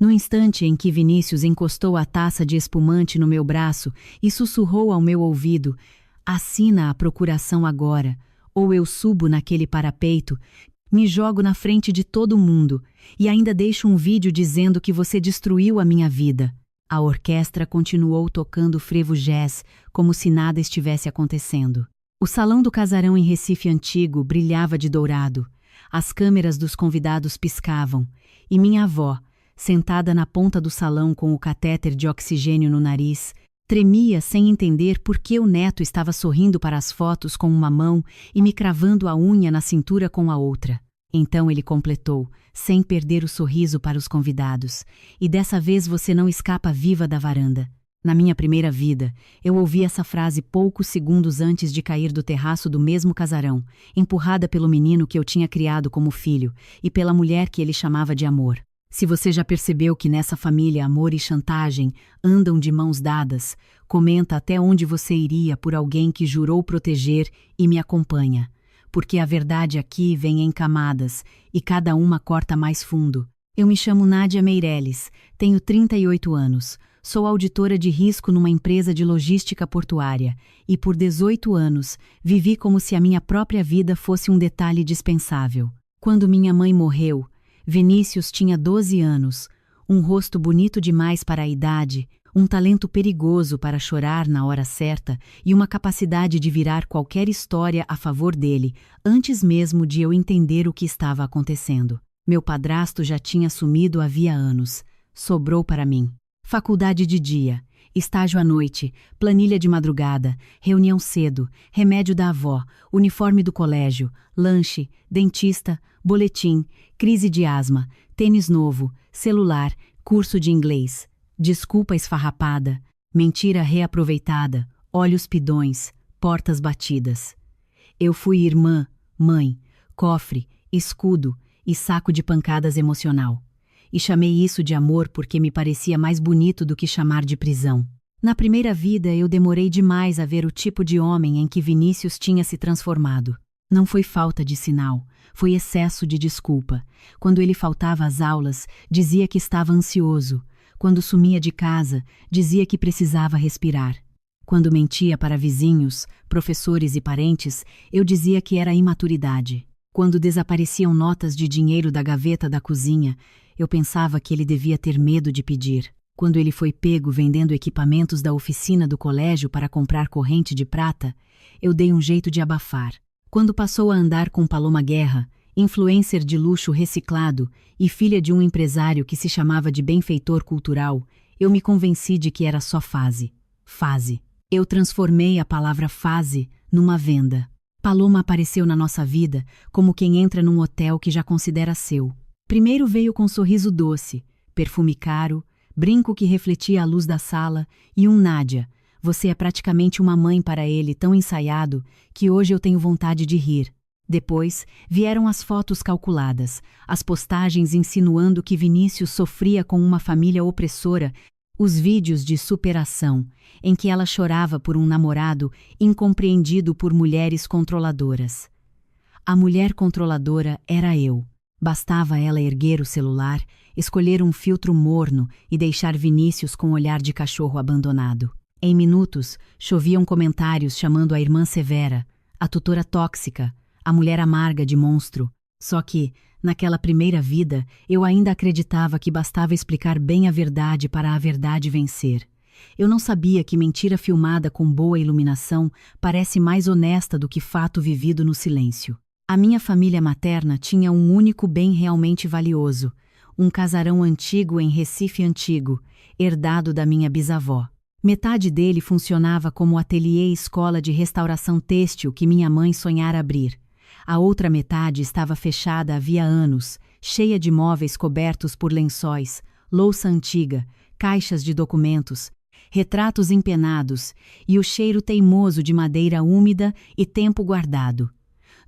No instante em que Vinícius encostou a taça de espumante no meu braço e sussurrou ao meu ouvido: "Assina a procuração agora, ou eu subo naquele parapeito, me jogo na frente de todo mundo e ainda deixo um vídeo dizendo que você destruiu a minha vida." A orquestra continuou tocando frevo jazz, como se nada estivesse acontecendo. O salão do casarão em Recife Antigo brilhava de dourado. As câmeras dos convidados piscavam, e minha avó, sentada na ponta do salão com o catéter de oxigênio no nariz, tremia sem entender por que o neto estava sorrindo para as fotos com uma mão e me cravando a unha na cintura com a outra. Então ele completou, sem perder o sorriso para os convidados: "E dessa vez você não escapa viva da varanda." Na minha primeira vida, eu ouvi essa frase poucos segundos antes de cair do terraço do mesmo casarão, empurrada pelo menino que eu tinha criado como filho e pela mulher que ele chamava de amor. Se você já percebeu que nessa família amor e chantagem andam de mãos dadas, comenta até onde você iria por alguém que jurou proteger e me acompanha. Porque a verdade aqui vem em camadas e cada uma corta mais fundo. Eu me chamo Nádia Meireles, tenho 38 anos, sou auditora de risco numa empresa de logística portuária e por 18 anos vivi como se a minha própria vida fosse um detalhe dispensável. Quando minha mãe morreu, Vinícius tinha 12 anos, um rosto bonito demais para a idade, um talento perigoso para chorar na hora certa e uma capacidade de virar qualquer história a favor dele, antes mesmo de eu entender o que estava acontecendo. Meu padrasto já tinha sumido havia anos. Sobrou para mim. Faculdade de dia, estágio à noite, planilha de madrugada, reunião cedo, remédio da avó, uniforme do colégio, lanche, dentista, boletim, crise de asma, tênis novo, celular, curso de inglês. Desculpa esfarrapada, mentira reaproveitada, olhos pidões, portas batidas. Eu fui irmã, mãe, cofre, escudo e saco de pancadas emocional. E chamei isso de amor porque me parecia mais bonito do que chamar de prisão. Na primeira vida eu demorei demais a ver o tipo de homem em que Vinícius tinha se transformado. Não foi falta de sinal, foi excesso de desculpa. Quando ele faltava às aulas, dizia que estava ansioso. Quando sumia de casa, dizia que precisava respirar. Quando mentia para vizinhos, professores e parentes, eu dizia que era imaturidade. Quando desapareciam notas de dinheiro da gaveta da cozinha, eu pensava que ele devia ter medo de pedir. Quando ele foi pego vendendo equipamentos da oficina do colégio para comprar corrente de prata, eu dei um jeito de abafar. Quando passou a andar com Paloma Guerra, influencer de luxo reciclado e filha de um empresário que se chamava de benfeitor cultural, eu me convenci de que era só fase. Fase. Eu transformei a palavra fase numa venda. Paloma apareceu na nossa vida como quem entra num hotel que já considera seu. Primeiro veio com um sorriso doce, perfume caro, brinco que refletia a luz da sala e um Nádia. Você é praticamente uma mãe para ele, tão ensaiado que hoje eu tenho vontade de rir. Depois vieram as fotos calculadas, as postagens insinuando que Vinícius sofria com uma família opressora, os vídeos de superação, em que ela chorava por um namorado incompreendido por mulheres controladoras. A mulher controladora era eu. Bastava ela erguer o celular, escolher um filtro morno e deixar Vinícius com olhar de cachorro abandonado. Em minutos, choviam comentários chamando a irmã severa, a tutora tóxica, a mulher amarga de monstro. Só que, naquela primeira vida, eu ainda acreditava que bastava explicar bem a verdade para a verdade vencer. Eu não sabia que mentira filmada com boa iluminação parece mais honesta do que fato vivido no silêncio. A minha família materna tinha um único bem realmente valioso, um casarão antigo em Recife Antigo, herdado da minha bisavó. Metade dele funcionava como ateliê e escola de restauração têxtil que minha mãe sonhara abrir. A outra metade estava fechada havia anos, cheia de móveis cobertos por lençóis, louça antiga, caixas de documentos, retratos empenados e o cheiro teimoso de madeira úmida e tempo guardado.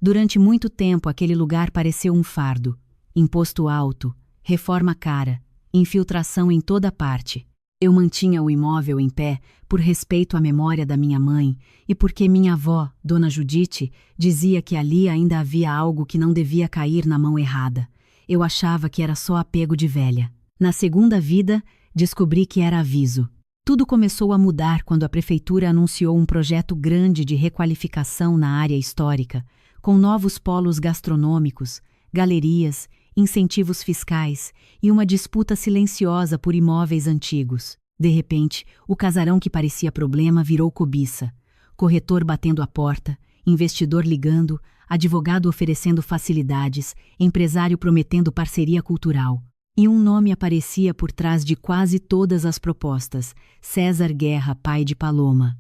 Durante muito tempo aquele lugar pareceu um fardo. Imposto alto, reforma cara, infiltração em toda parte. Eu mantinha o imóvel em pé por respeito à memória da minha mãe e porque minha avó, Dona Judite, dizia que ali ainda havia algo que não devia cair na mão errada. Eu achava que era só apego de velha. Na segunda vida, descobri que era aviso. Tudo começou a mudar quando a prefeitura anunciou um projeto grande de requalificação na área histórica, com novos polos gastronômicos, galerias, incentivos fiscais e uma disputa silenciosa por imóveis antigos. De repente, o casarão que parecia problema virou cobiça. Corretor batendo a porta, investidor ligando, advogado oferecendo facilidades, empresário prometendo parceria cultural. E um nome aparecia por trás de quase todas as propostas: César Guerra, pai de Paloma.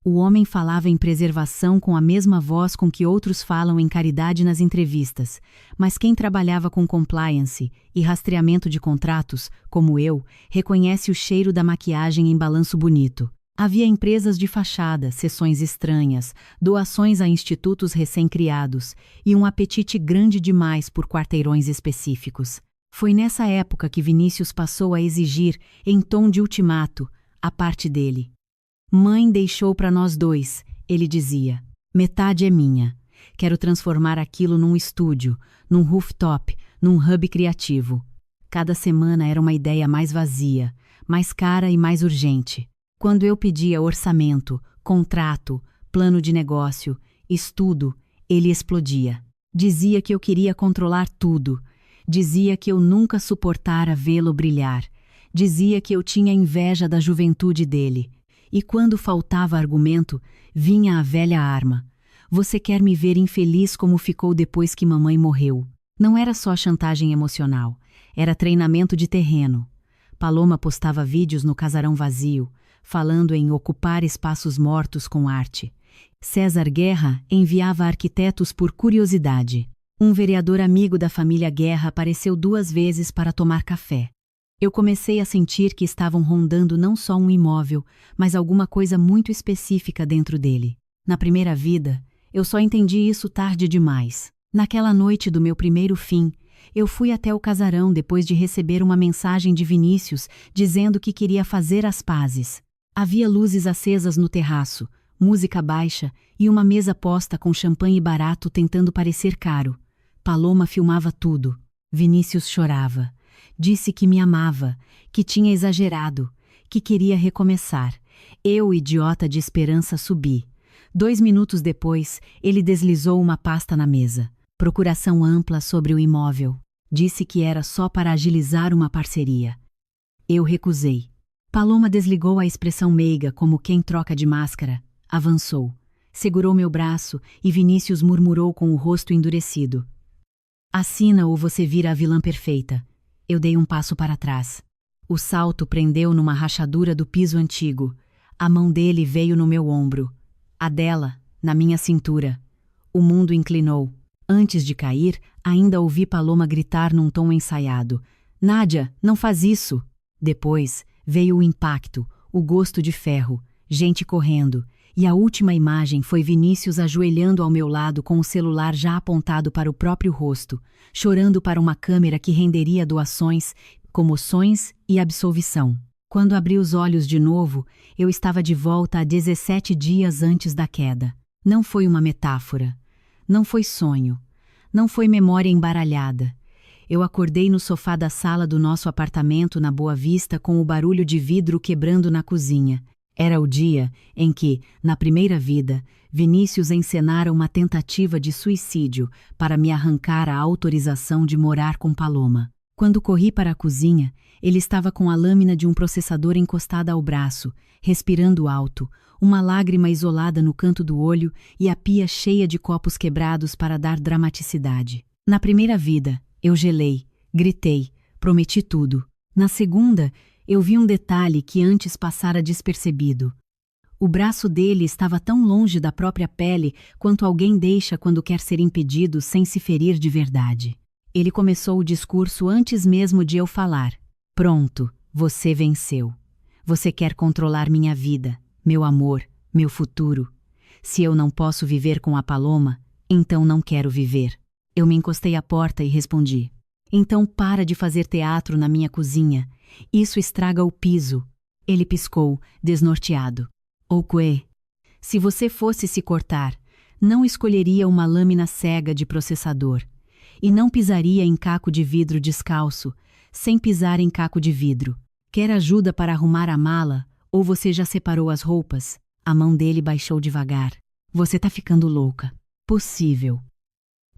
O homem falava em preservação com a mesma voz com que outros falam em caridade nas entrevistas, mas quem trabalhava com compliance e rastreamento de contratos, como eu, reconhece o cheiro da maquiagem em balanço bonito. Havia empresas de fachada, sessões estranhas, doações a institutos recém-criados e um apetite grande demais por quarteirões específicos. Foi nessa época que Vinícius passou a exigir, em tom de ultimato, a parte dele. Mãe deixou para nós dois, ele dizia. Metade é minha. Quero transformar aquilo num estúdio, num rooftop, num hub criativo. Cada semana era uma ideia mais vazia, mais cara e mais urgente. Quando eu pedia orçamento, contrato, plano de negócio, estudo, ele explodia. Dizia que eu queria controlar tudo. Dizia que eu nunca suportara vê-lo brilhar. Dizia que eu tinha inveja da juventude dele. E quando faltava argumento, vinha a velha arma. Você quer me ver infeliz como ficou depois que mamãe morreu. Não era só chantagem emocional, era treinamento de terreno. Paloma postava vídeos no casarão vazio, falando em ocupar espaços mortos com arte. César Guerra enviava arquitetos por curiosidade. Um vereador amigo da família Guerra apareceu 2 vezes para tomar café. Eu comecei a sentir que estavam rondando não só um imóvel, mas alguma coisa muito específica dentro dele. Na primeira vida, eu só entendi isso tarde demais. Naquela noite do meu primeiro fim, eu fui até o casarão depois de receber uma mensagem de Vinícius dizendo que queria fazer as pazes. Havia luzes acesas no terraço, música baixa e uma mesa posta com champanhe barato tentando parecer caro. Paloma filmava tudo. Vinícius chorava. Disse que me amava, que tinha exagerado, que queria recomeçar. Eu, idiota de esperança, subi. 2 minutos depois, ele deslizou uma pasta na mesa. Procuração ampla sobre o imóvel. Disse que era só para agilizar uma parceria. Eu recusei. Paloma desligou a expressão meiga como quem troca de máscara. Avançou. Segurou meu braço e Vinícius murmurou com o rosto endurecido. Assina ou você vira a vilã perfeita. Eu dei um passo para trás. O salto prendeu numa rachadura do piso antigo. A mão dele veio no meu ombro. A dela, na minha cintura. O mundo inclinou. Antes de cair, ainda ouvi Paloma gritar num tom ensaiado. Nádia, não faz isso! Depois, veio o impacto, o gosto de ferro, gente correndo. E a última imagem foi Vinícius ajoelhando ao meu lado com o celular já apontado para o próprio rosto, chorando para uma câmera que renderia doações, comoções e absolvição. Quando abri os olhos de novo, eu estava de volta a 17 dias antes da queda. Não foi uma metáfora. Não foi sonho. Não foi memória embaralhada. Eu acordei no sofá da sala do nosso apartamento na Boa Vista com o barulho de vidro quebrando na cozinha. Era o dia em que, na primeira vida, Vinícius encenara uma tentativa de suicídio para me arrancar a autorização de morar com Paloma. Quando corri para a cozinha, ele estava com a lâmina de um processador encostada ao braço, respirando alto, uma lágrima isolada no canto do olho e a pia cheia de copos quebrados para dar dramaticidade. Na primeira vida, eu gelei, gritei, prometi tudo. Na segunda, eu vi um detalhe que antes passara despercebido. O braço dele estava tão longe da própria pele quanto alguém deixa quando quer ser impedido sem se ferir de verdade. Ele começou o discurso antes mesmo de eu falar. Pronto, você venceu. Você quer controlar minha vida, meu amor, meu futuro. Se eu não posso viver com a Paloma, então não quero viver. Eu me encostei à porta e respondi. Então para de fazer teatro na minha cozinha. Isso estraga o piso. Ele piscou, desnorteado. Oque, se você fosse se cortar, não escolheria uma lâmina cega de processador. E não pisaria em caco de vidro descalço, sem pisar em caco de vidro. Quer ajuda para arrumar a mala? Ou você já separou as roupas? A mão dele baixou devagar. Você tá ficando louca. Possível.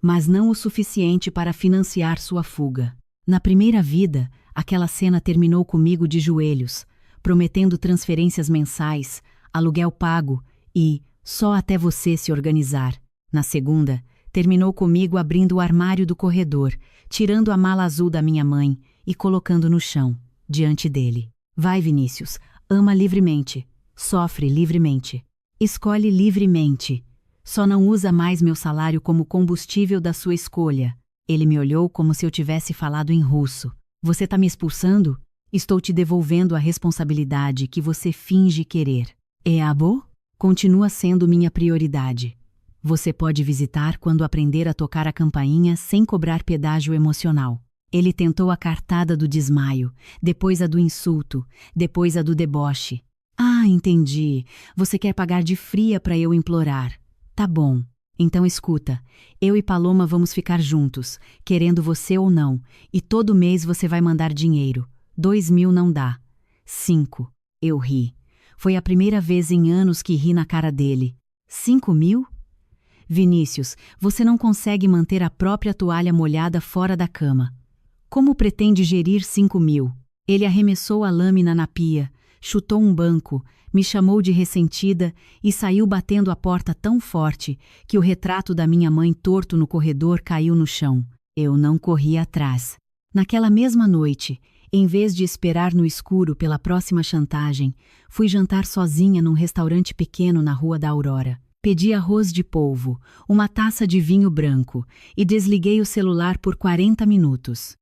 Mas não o suficiente para financiar sua fuga. Na primeira vida, aquela cena terminou comigo de joelhos, prometendo transferências mensais, aluguel pago e só até você se organizar. Na segunda, terminou comigo abrindo o armário do corredor, tirando a mala azul da minha mãe e colocando no chão, diante dele. Vai, Vinícius, ama livremente, sofre livremente, escolhe livremente. Só não usa mais meu salário como combustível da sua escolha. Ele me olhou como se eu tivesse falado em russo. Você tá me expulsando? Estou te devolvendo a responsabilidade que você finge querer. É abo? Continua sendo minha prioridade. Você pode visitar quando aprender a tocar a campainha sem cobrar pedágio emocional. Ele tentou a cartada do desmaio, depois a do insulto, depois a do deboche. Ah, entendi. Você quer pagar de fria para eu implorar. Tá bom. Então escuta, eu e Paloma vamos ficar juntos, querendo você ou não, e todo mês você vai mandar dinheiro. 2.000 não dá. 5. Eu ri. Foi a primeira vez em anos que ri na cara dele. 5.000? Vinícius, você não consegue manter a própria toalha molhada fora da cama. Como pretende gerir 5.000? Ele arremessou a lâmina na pia, chutou um banco, me chamou de ressentida e saiu batendo a porta tão forte que o retrato da minha mãe torto no corredor caiu no chão. Eu não corri atrás. Naquela mesma noite, em vez de esperar no escuro pela próxima chantagem, fui jantar sozinha num restaurante pequeno na Rua da Aurora. Pedi arroz de polvo, uma taça de vinho branco e desliguei o celular por 40 minutos.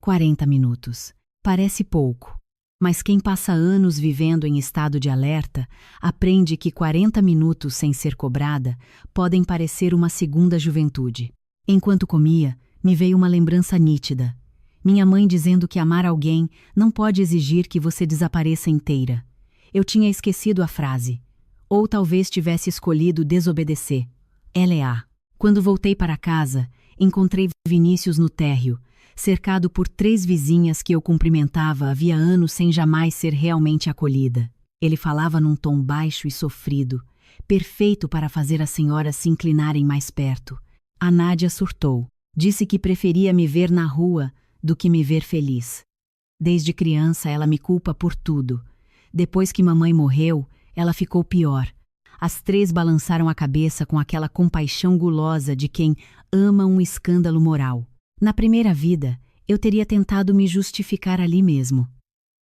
40 minutos. Parece pouco. Mas quem passa anos vivendo em estado de alerta aprende que 40 minutos sem ser cobrada podem parecer uma segunda juventude. Enquanto comia, me veio uma lembrança nítida. Minha mãe dizendo que amar alguém não pode exigir que você desapareça inteira. Eu tinha esquecido a frase. Ou talvez tivesse escolhido desobedecer. Ela. Quando voltei para casa, encontrei Vinícius no térreo, cercado por 3 vizinhas que eu cumprimentava havia anos sem jamais ser realmente acolhida. Ele falava num tom baixo e sofrido, perfeito para fazer as senhoras se inclinarem mais perto. A Nádia surtou. Disse que preferia me ver na rua do que me ver feliz. Desde criança ela me culpa por tudo. Depois que mamãe morreu, ela ficou pior. As 3 balançaram a cabeça com aquela compaixão gulosa de quem ama um escândalo moral. Na primeira vida, eu teria tentado me justificar ali mesmo.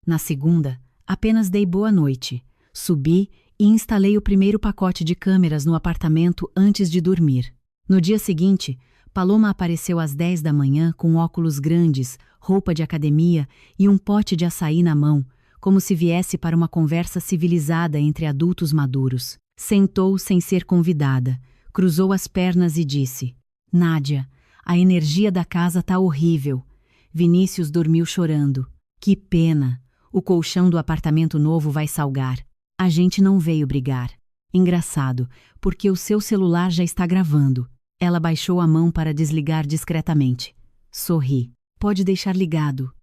Na segunda, apenas dei boa noite, subi e instalei o primeiro pacote de câmeras no apartamento antes de dormir. No dia seguinte, Paloma apareceu às 10 da manhã com óculos grandes, roupa de academia e um pote de açaí na mão, como se viesse para uma conversa civilizada entre adultos maduros. Sentou sem ser convidada, cruzou as pernas e disse: Nádia, a energia da casa tá horrível. Vinícius dormiu chorando. Que pena. O colchão do apartamento novo vai salgar. A gente não veio brigar. Engraçado, porque o seu celular já está gravando. Ela baixou a mão para desligar discretamente. Sorri. Pode deixar ligado.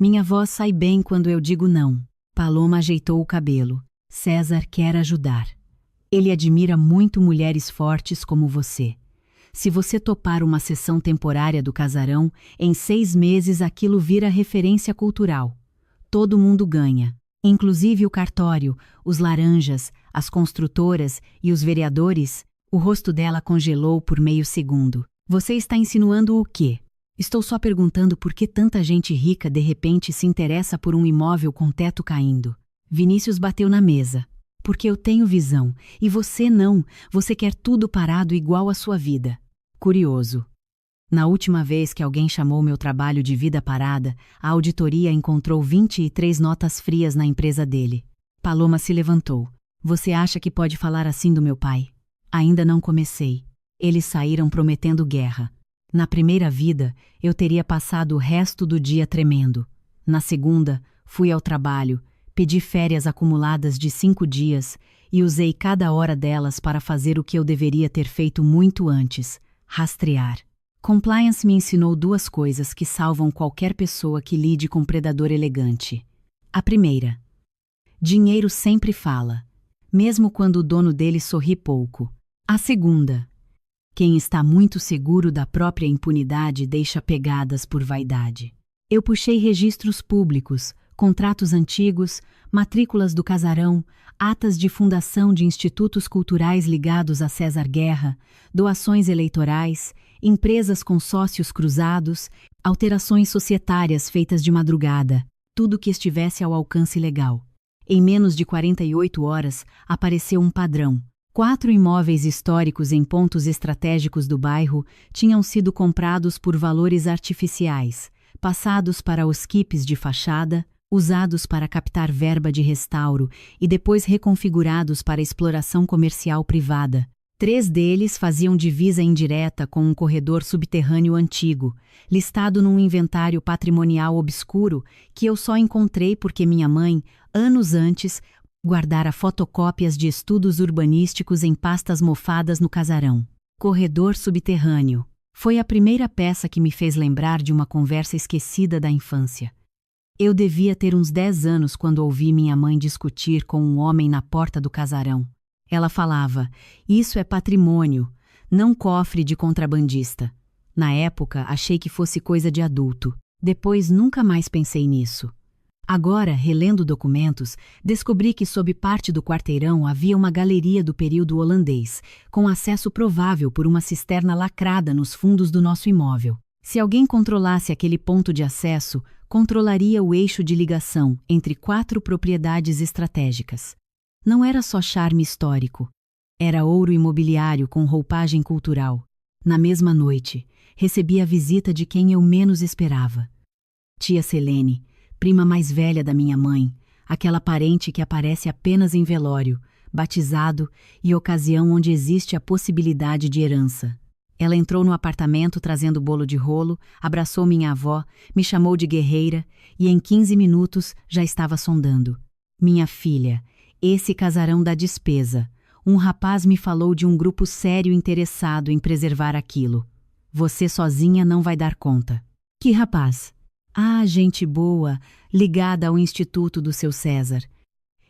Minha voz sai bem quando eu digo não. Paloma ajeitou o cabelo. César quer ajudar. Ele admira muito mulheres fortes como você. Se você topar uma sessão temporária do casarão, em 6 meses aquilo vira referência cultural. Todo mundo ganha, inclusive o cartório, os laranjas, as construtoras e os vereadores. O rosto dela congelou por meio segundo. Você está insinuando o quê? Estou só perguntando por que tanta gente rica de repente se interessa por um imóvel com teto caindo. Vinícius bateu na mesa. Porque eu tenho visão, e você não. Você quer tudo parado igual à sua vida. Curioso. Na última vez que alguém chamou meu trabalho de vida parada, a auditoria encontrou 23 notas frias na empresa dele. Paloma se levantou. Você acha que pode falar assim do meu pai? Ainda não comecei. Eles saíram prometendo guerra. Na primeira vida, eu teria passado o resto do dia tremendo. Na segunda, fui ao trabalho, pedi férias acumuladas de 5 dias e usei cada hora delas para fazer o que eu deveria ter feito muito antes: rastrear. Compliance me ensinou duas coisas que salvam qualquer pessoa que lide com predador elegante. A primeira: dinheiro sempre fala, mesmo quando o dono dele sorri pouco. A segunda: quem está muito seguro da própria impunidade deixa pegadas por vaidade. Eu puxei registros públicos, contratos antigos, matrículas do casarão, atas de fundação de institutos culturais ligados a César Guerra, doações eleitorais, empresas com sócios cruzados, alterações societárias feitas de madrugada, tudo que estivesse ao alcance legal. Em menos de 48 horas, apareceu um padrão. 4 imóveis históricos em pontos estratégicos do bairro tinham sido comprados por valores artificiais, passados para os quips de fachada, usados para captar verba de restauro e depois reconfigurados para exploração comercial privada. 3 deles faziam divisa indireta com um corredor subterrâneo antigo, listado num inventário patrimonial obscuro que eu só encontrei porque minha mãe, anos antes, guardara fotocópias de estudos urbanísticos em pastas mofadas no casarão. Corredor subterrâneo. Foi a primeira peça que me fez lembrar de uma conversa esquecida da infância. Eu devia ter uns 10 anos quando ouvi minha mãe discutir com um homem na porta do casarão. Ela falava: "Isso é patrimônio, não cofre de contrabandista." Na época, achei que fosse coisa de adulto. Depois, nunca mais pensei nisso. Agora, relendo documentos, descobri que sob parte do quarteirão havia uma galeria do período holandês, com acesso provável por uma cisterna lacrada nos fundos do nosso imóvel. Se alguém controlasse aquele ponto de acesso, controlaria o eixo de ligação entre 4 propriedades estratégicas. Não era só charme histórico. Era ouro imobiliário com roupagem cultural. Na mesma noite, recebi a visita de quem eu menos esperava. Tia Selene, prima mais velha da minha mãe, aquela parente que aparece apenas em velório, batizado e ocasião onde existe a possibilidade de herança. Ela entrou no apartamento trazendo bolo de rolo, abraçou minha avó, me chamou de guerreira e em 15 minutos já estava sondando. "Minha filha, esse casarão dá despesa. Um rapaz me falou de um grupo sério interessado em preservar aquilo. Você sozinha não vai dar conta." "Que rapaz?" "Ah, gente boa, ligada ao Instituto do seu César."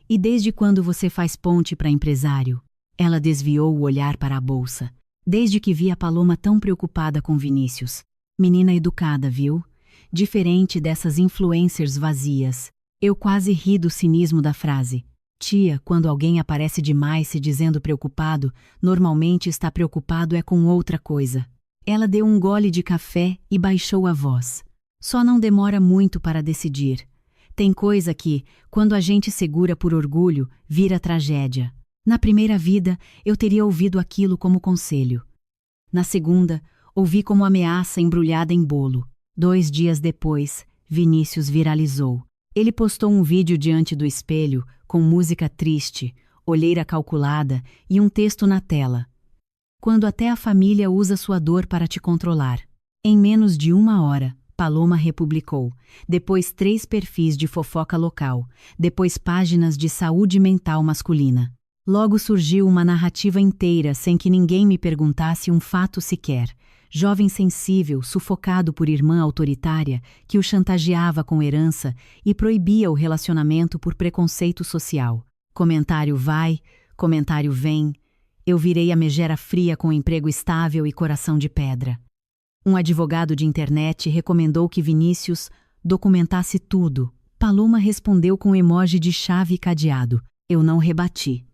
"E desde quando você faz ponte para empresário?" Ela desviou o olhar para a bolsa. "Desde que vi a Paloma tão preocupada com Vinícius. Menina educada, viu? Diferente dessas influencers vazias." Eu quase ri do cinismo da frase. Tia, quando alguém aparece demais se dizendo preocupado, normalmente está preocupado é com outra coisa. Ela deu um gole de café e baixou a voz. "Só não demora muito para decidir. Tem coisa que, quando a gente segura por orgulho, vira tragédia. Na primeira vida, eu teria ouvido aquilo como conselho. Na segunda, ouvi como ameaça embrulhada em bolo. 2 dias depois, Vinícius viralizou. Ele postou um vídeo diante do espelho, com música triste, olheira calculada e um texto na tela. "Quando até a família usa sua dor para te controlar." Em menos de 1 hora, Paloma republicou, depois 3 perfis de fofoca local, depois páginas de saúde mental masculina. Logo surgiu uma narrativa inteira sem que ninguém me perguntasse um fato sequer. Jovem sensível, sufocado por irmã autoritária, que o chantageava com herança e proibia o relacionamento por preconceito social. Comentário vai, comentário vem. Eu virei a megera fria com emprego estável e coração de pedra. Um advogado de internet recomendou que Vinícius documentasse tudo. Paloma respondeu com emoji de chave e cadeado. Eu não rebati.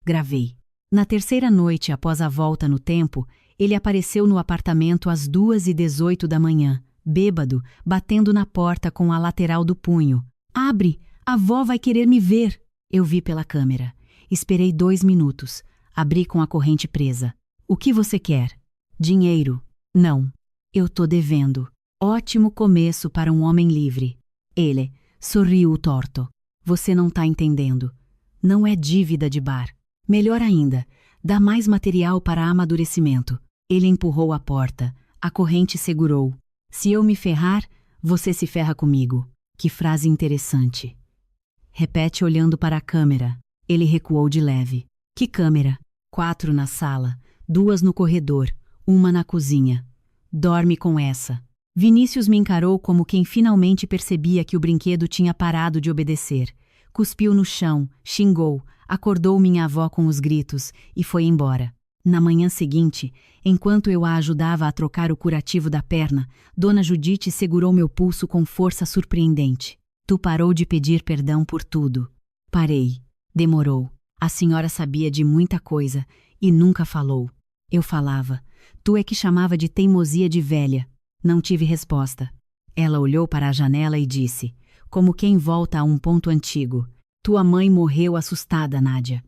Gravei. Na terceira noite após a volta no tempo, ele apareceu no apartamento às 2h18 da manhã, bêbado, batendo na porta com a lateral do punho. "Abre! A avó vai querer me ver!" Eu vi pela câmera. Esperei 2 minutos. Abri com a corrente presa. "O que você quer?" "Dinheiro." "Não. Eu tô devendo." Ótimo começo para um homem livre. Ele sorriu torto. "Você não tá entendendo. Não é dívida de bar. Melhor ainda, dá mais material para amadurecimento." Ele empurrou a porta. A corrente segurou. "Se eu me ferrar, você se ferra comigo." Que frase interessante. Repete olhando para a câmera. Ele recuou de leve. "Que câmera?" 4 na sala, 2 no corredor, 1 na cozinha. Dorme com essa. Vinícius me encarou como quem finalmente percebia que o brinquedo tinha parado de obedecer. Cuspiu no chão, xingou, acordou minha avó com os gritos e foi embora. Na manhã seguinte, enquanto eu a ajudava a trocar o curativo da perna, Dona Judite segurou meu pulso com força surpreendente. Tu parou de pedir perdão por tudo. Parei. Demorou. A senhora sabia de muita coisa e nunca falou. Eu falava. Tu é que chamava de teimosia de velha. Não tive resposta. Ela olhou para a janela e disse, como quem volta a um ponto antigo. Tua mãe morreu assustada, Nádia.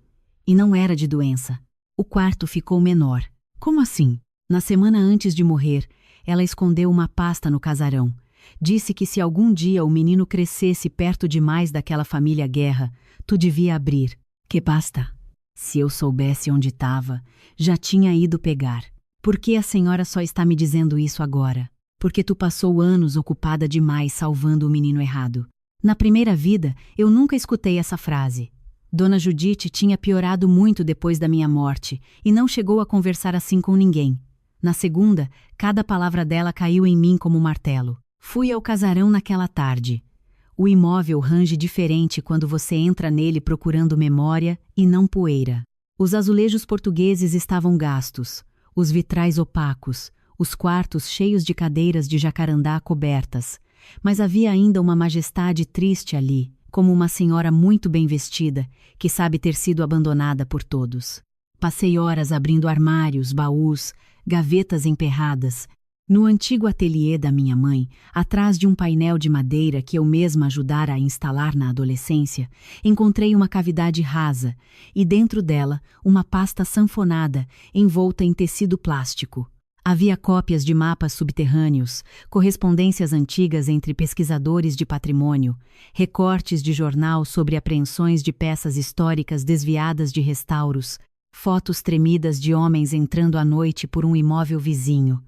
E não era de doença. O quarto ficou menor. Como assim? Na semana antes de morrer, ela escondeu uma pasta no casarão. Disse que se algum dia o menino crescesse perto demais daquela família Guerra, tu devia abrir. Que pasta? Se eu soubesse onde estava, já tinha ido pegar. Por que a senhora só está me dizendo isso agora? Porque tu passou anos ocupada demais salvando o menino errado. Na primeira vida, eu nunca escutei essa frase. Dona Judite tinha piorado muito depois da minha morte e não chegou a conversar assim com ninguém. Na segunda, cada palavra dela caiu em mim como um martelo. Fui ao casarão naquela tarde. O imóvel range diferente quando você entra nele procurando memória e não poeira. Os azulejos portugueses estavam gastos, os vitrais opacos, os quartos cheios de cadeiras de jacarandá cobertas, mas havia ainda uma majestade triste ali, como uma senhora muito bem vestida, que sabe ter sido abandonada por todos. Passei horas abrindo armários, baús, gavetas emperradas. No antigo ateliê da minha mãe, atrás de um painel de madeira que eu mesma ajudara a instalar na adolescência, encontrei uma cavidade rasa e dentro dela uma pasta sanfonada envolta em tecido plástico. Havia cópias de mapas subterrâneos, correspondências antigas entre pesquisadores de patrimônio, recortes de jornal sobre apreensões de peças históricas desviadas de restauros, fotos tremidas de homens entrando à noite por um imóvel vizinho.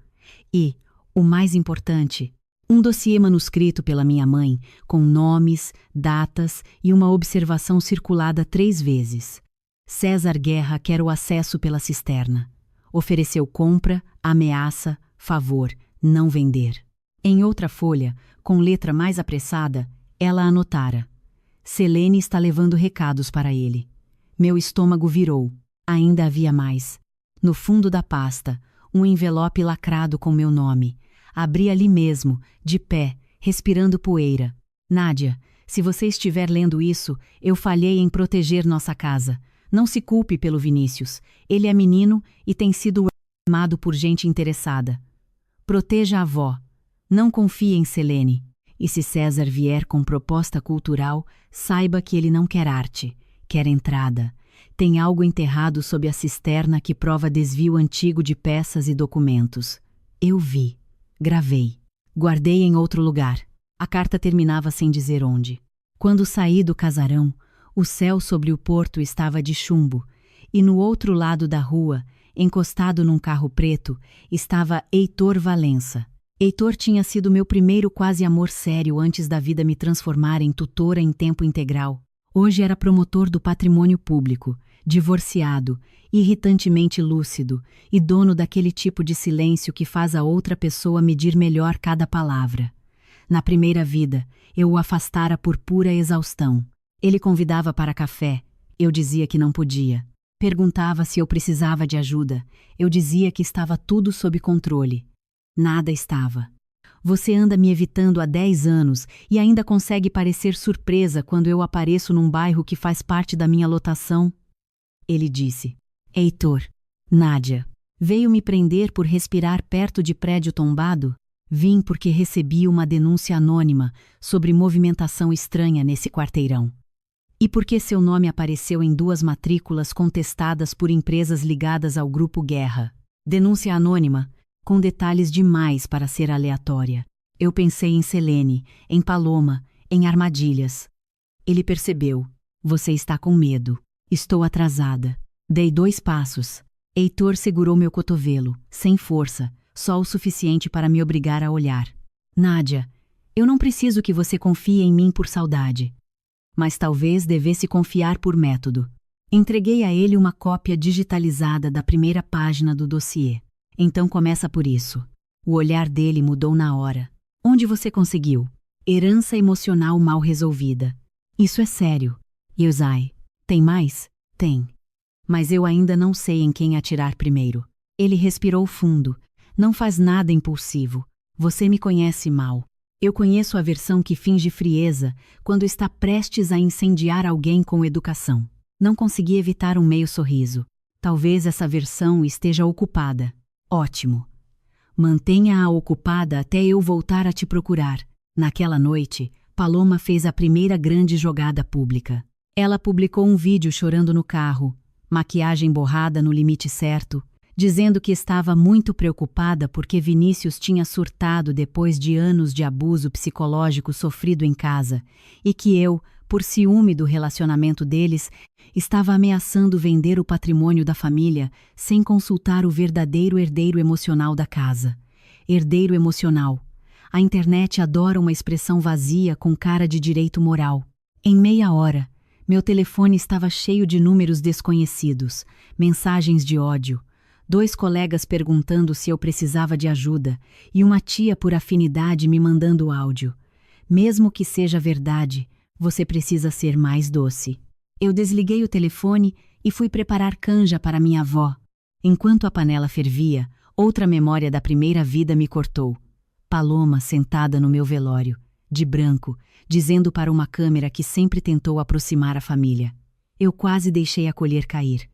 E, o mais importante, um dossiê manuscrito pela minha mãe, com nomes, datas e uma observação circulada 3 vezes. César Guerra quer o acesso pela cisterna. Ofereceu compra, ameaça, favor, não vender. Em outra folha, com letra mais apressada, ela anotara. Selene está levando recados para ele. Meu estômago virou. Ainda havia mais. No fundo da pasta, um envelope lacrado com meu nome. Abri ali mesmo, de pé, respirando poeira. Nádia, se você estiver lendo isso, eu falhei em proteger nossa casa. Não se culpe pelo Vinícius. Ele é menino e tem sido amado por gente interessada. Proteja a avó. Não confie em Selene. E se César vier com proposta cultural, saiba que ele não quer arte, quer entrada. Tem algo enterrado sob a cisterna que prova desvio antigo de peças e documentos. Eu vi. Gravei. Guardei em outro lugar. A carta terminava sem dizer onde. Quando saí do casarão, o céu sobre o porto estava de chumbo, e no outro lado da rua, encostado num carro preto, estava Heitor Valença. Heitor tinha sido meu primeiro quase amor sério antes da vida me transformar em tutora em tempo integral. Hoje era promotor do patrimônio público, divorciado, irritantemente lúcido e dono daquele tipo de silêncio que faz a outra pessoa medir melhor cada palavra. Na primeira vida, eu o afastara por pura exaustão. Ele convidava para café, eu dizia que não podia. Perguntava se eu precisava de ajuda, eu dizia que estava tudo sob controle. Nada estava. Você anda me evitando há 10 anos e ainda consegue parecer surpresa quando eu apareço num bairro que faz parte da minha lotação? Ele disse. Heitor, Nádia, veio me prender por respirar perto de prédio tombado? Vim porque recebi uma denúncia anônima sobre movimentação estranha nesse quarteirão. E porque seu nome apareceu em 2 matrículas contestadas por empresas ligadas ao Grupo Guerra. Denúncia anônima, com detalhes demais para ser aleatória. Eu pensei em Selene, em Paloma, em armadilhas. Ele percebeu. Você está com medo. Estou atrasada. Dei 2 passos. Heitor segurou meu cotovelo, sem força, só o suficiente para me obrigar a olhar. Nádia, eu não preciso que você confie em mim por saudade. Mas talvez devesse confiar por método. Entreguei a ele uma cópia digitalizada da primeira página do dossiê. Então começa por isso. O olhar dele mudou na hora. Onde você conseguiu? Herança emocional mal resolvida. Isso é sério. Yusai. Tem mais? Tem. Mas eu ainda não sei em quem atirar primeiro. Ele respirou fundo. Não faz nada impulsivo. Você me conhece mal. Eu conheço a versão que finge frieza quando está prestes a incendiar alguém com educação. Não consegui evitar um meio sorriso. Talvez essa versão esteja ocupada. Ótimo. Mantenha-a ocupada até eu voltar a te procurar. Naquela noite, Paloma fez a primeira grande jogada pública. Ela publicou um vídeo chorando no carro, maquiagem borrada no limite certo, dizendo que estava muito preocupada porque Vinícius tinha surtado depois de anos de abuso psicológico sofrido em casa e que eu, por ciúme do relacionamento deles, estava ameaçando vender o patrimônio da família sem consultar o verdadeiro herdeiro emocional da casa. Herdeiro emocional. A internet adora uma expressão vazia com cara de direito moral. Em meia hora, meu telefone estava cheio de números desconhecidos, mensagens de ódio, 2 colegas perguntando se eu precisava de ajuda e uma tia por afinidade me mandando áudio. Mesmo que seja verdade, você precisa ser mais doce. Eu desliguei o telefone e fui preparar canja para minha avó. Enquanto a panela fervia, outra memória da primeira vida me cortou. Paloma sentada no meu velório, de branco, dizendo para uma câmera que sempre tentou aproximar a família. Eu quase deixei a colher cair.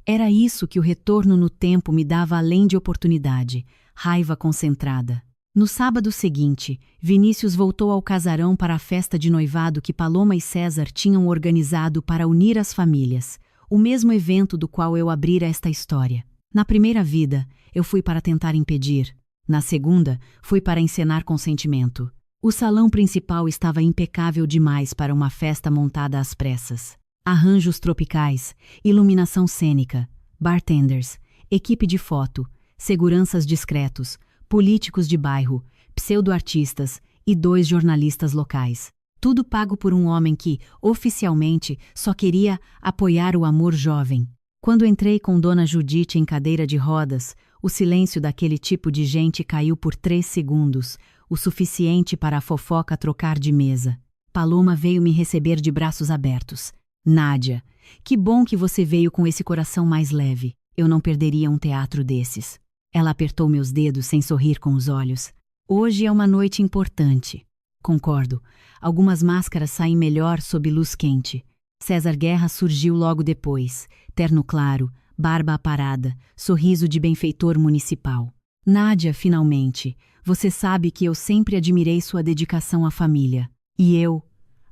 Era isso que o retorno no tempo me dava além de oportunidade, raiva concentrada. No sábado seguinte, Vinícius voltou ao casarão para a festa de noivado que Paloma e César tinham organizado para unir as famílias, o mesmo evento do qual eu abrira esta história. Na primeira vida, eu fui para tentar impedir. Na segunda, fui para encenar consentimento. O salão principal estava impecável demais para uma festa montada às pressas. Arranjos tropicais, iluminação cênica, bartenders, equipe de foto, seguranças discretos, políticos de bairro, pseudo-artistas e 2 jornalistas locais. Tudo pago por um homem que, oficialmente, só queria apoiar o amor jovem. Quando entrei com Dona Judite em cadeira de rodas, o silêncio daquele tipo de gente caiu por 3 segundos, o suficiente para a fofoca trocar de mesa. Paloma veio me receber de braços abertos. Nádia, que bom que você veio com esse coração mais leve. Eu não perderia um teatro desses. Ela apertou meus dedos sem sorrir com os olhos. Hoje é uma noite importante. Concordo. Algumas máscaras saem melhor sob luz quente. César Guerra surgiu logo depois. Terno claro, barba aparada, sorriso de benfeitor municipal. Nádia, finalmente. Você sabe que eu sempre admirei sua dedicação à família. E eu,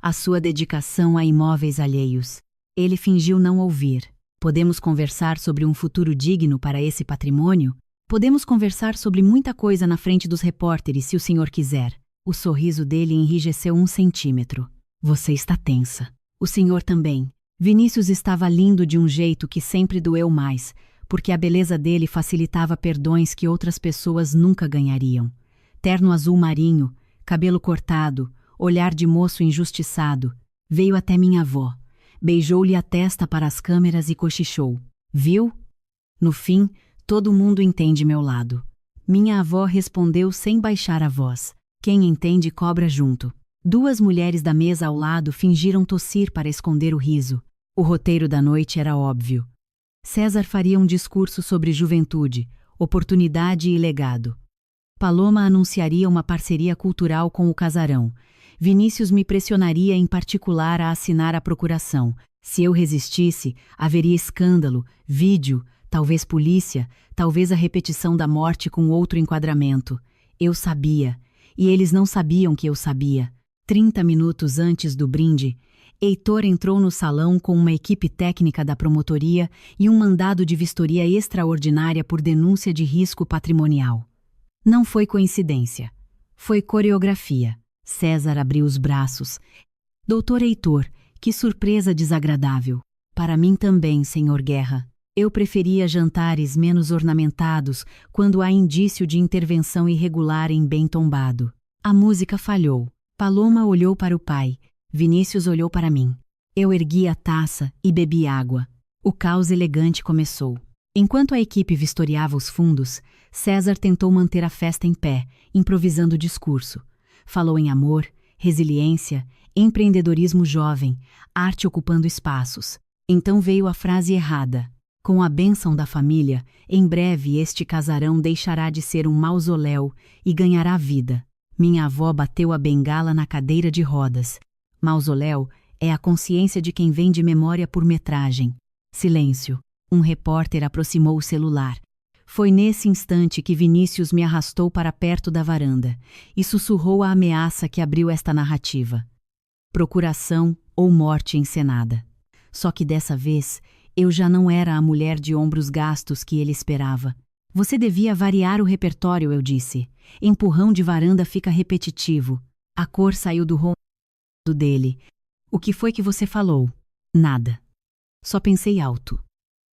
a sua dedicação a imóveis alheios. Ele fingiu não ouvir. Podemos conversar sobre um futuro digno para esse patrimônio? Podemos conversar sobre muita coisa na frente dos repórteres, se o senhor quiser. O sorriso dele enrijeceu 1 centímetro. Você está tensa. O senhor também. Vinícius estava lindo de um jeito que sempre doeu mais, porque a beleza dele facilitava perdões que outras pessoas nunca ganhariam. Terno azul marinho, cabelo cortado, olhar de moço injustiçado. Veio até minha avó. Beijou-lhe a testa para as câmeras e cochichou. Viu? No fim, todo mundo entende meu lado. Minha avó respondeu sem baixar a voz. Quem entende cobra junto. 2 mulheres da mesa ao lado fingiram tossir para esconder o riso. O roteiro da noite era óbvio. César faria um discurso sobre juventude, oportunidade e legado. Paloma anunciaria uma parceria cultural com o casarão. Vinícius me pressionaria em particular a assinar a procuração. Se eu resistisse, haveria escândalo, vídeo, talvez polícia, talvez a repetição da morte com outro enquadramento. Eu sabia, e eles não sabiam que eu sabia. 30 minutos antes do brinde, Heitor entrou no salão com uma equipe técnica da promotoria e um mandado de vistoria extraordinária por denúncia de risco patrimonial. Não foi coincidência. Foi coreografia. César abriu os braços. Doutor Heitor, que surpresa desagradável. Para mim também, senhor Guerra. Eu preferia jantares menos ornamentados quando há indício de intervenção irregular em bem tombado. A música falhou. Paloma olhou para o pai. Vinícius olhou para mim. Eu ergui a taça e bebi água. O caos elegante começou. Enquanto a equipe vistoriava os fundos, César tentou manter a festa em pé, improvisando o discurso. Falou em amor, resiliência, empreendedorismo jovem, arte ocupando espaços. Então veio a frase errada. Com a bênção da família, em breve este casarão deixará de ser um mausoléu e ganhará vida. Minha avó bateu a bengala na cadeira de rodas. Mausoléu é a consciência de quem vem de memória por metragem. Silêncio. Um repórter aproximou o celular. Foi nesse instante que Vinícius me arrastou para perto da varanda e sussurrou a ameaça que abriu esta narrativa. Procuração ou morte encenada. Só que dessa vez, eu já não era a mulher de ombros gastos que ele esperava. Você devia variar o repertório, eu disse. Empurrão de varanda fica repetitivo. A cor saiu do rosto dele. O que foi que você falou? Nada. Só pensei alto.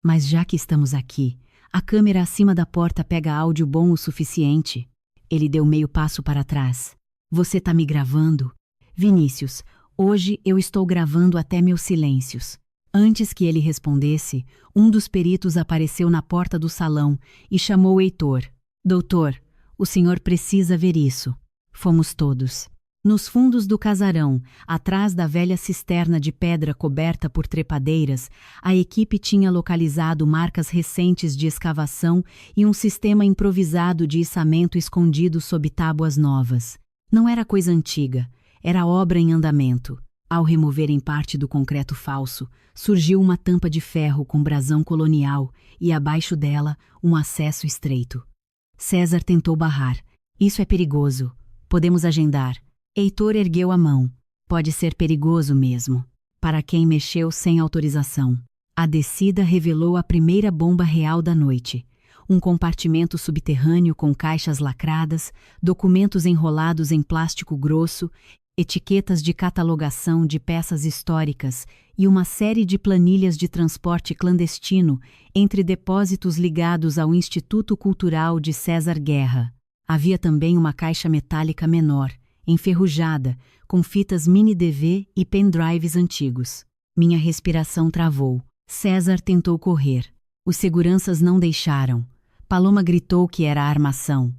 Mas já que estamos aqui, a câmera acima da porta pega áudio bom o suficiente. Ele deu meio passo para trás. Você tá me gravando? Vinícius, hoje eu estou gravando até meus silêncios. Antes que ele respondesse, um dos peritos apareceu na porta do salão e chamou Heitor. Doutor, o senhor precisa ver isso. Fomos todos. Nos fundos do casarão, atrás da velha cisterna de pedra coberta por trepadeiras, a equipe tinha localizado marcas recentes de escavação e um sistema improvisado de içamento escondido sob tábuas novas. Não era coisa antiga, era obra em andamento. Ao removerem parte do concreto falso, surgiu uma tampa de ferro com brasão colonial e, abaixo dela, um acesso estreito. César tentou barrar. Isso é perigoso. Podemos agendar. Heitor ergueu a mão. Pode ser perigoso mesmo. Para quem mexeu sem autorização. A descida revelou a primeira bomba real da noite. Um compartimento subterrâneo com caixas lacradas, documentos enrolados em plástico grosso, etiquetas de catalogação de peças históricas e uma série de planilhas de transporte clandestino entre depósitos ligados ao Instituto Cultural de César Guerra. Havia também uma caixa metálica menor, enferrujada, com fitas mini-DV e pendrives antigos. Minha respiração travou. César tentou correr. Os seguranças não deixaram. Paloma gritou que era armação.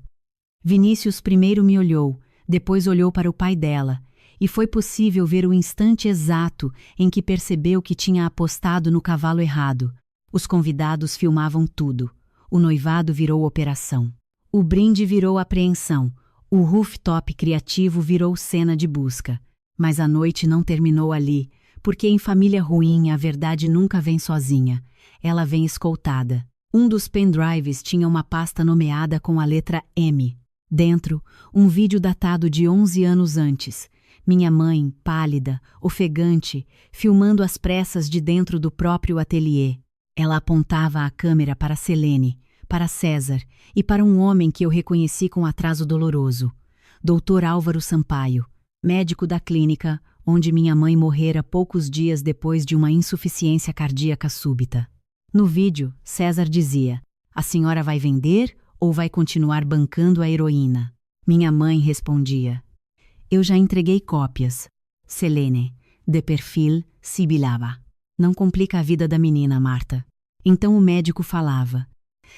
Vinícius primeiro me olhou, depois olhou para o pai dela, e foi possível ver o instante exato em que percebeu que tinha apostado no cavalo errado. Os convidados filmavam tudo. O noivado virou operação. O brinde virou apreensão. O rooftop criativo virou cena de busca. Mas a noite não terminou ali, porque em família ruim a verdade nunca vem sozinha. Ela vem escoltada. Um dos pendrives tinha uma pasta nomeada com a letra M. Dentro, um vídeo datado de 11 anos antes. Minha mãe, pálida, ofegante, filmando às pressas de dentro do próprio ateliê. Ela apontava a câmera para Selene, para César e para um homem que eu reconheci com atraso doloroso. Dr. Álvaro Sampaio, médico da clínica onde minha mãe morrera poucos dias depois de uma insuficiência cardíaca súbita. No vídeo, César dizia: "A senhora vai vender ou vai continuar bancando a heroína?" Minha mãe respondia: "Eu já entreguei cópias." Selene, de perfil, sibilava: "Não complica a vida da menina, Marta." Então o médico falava: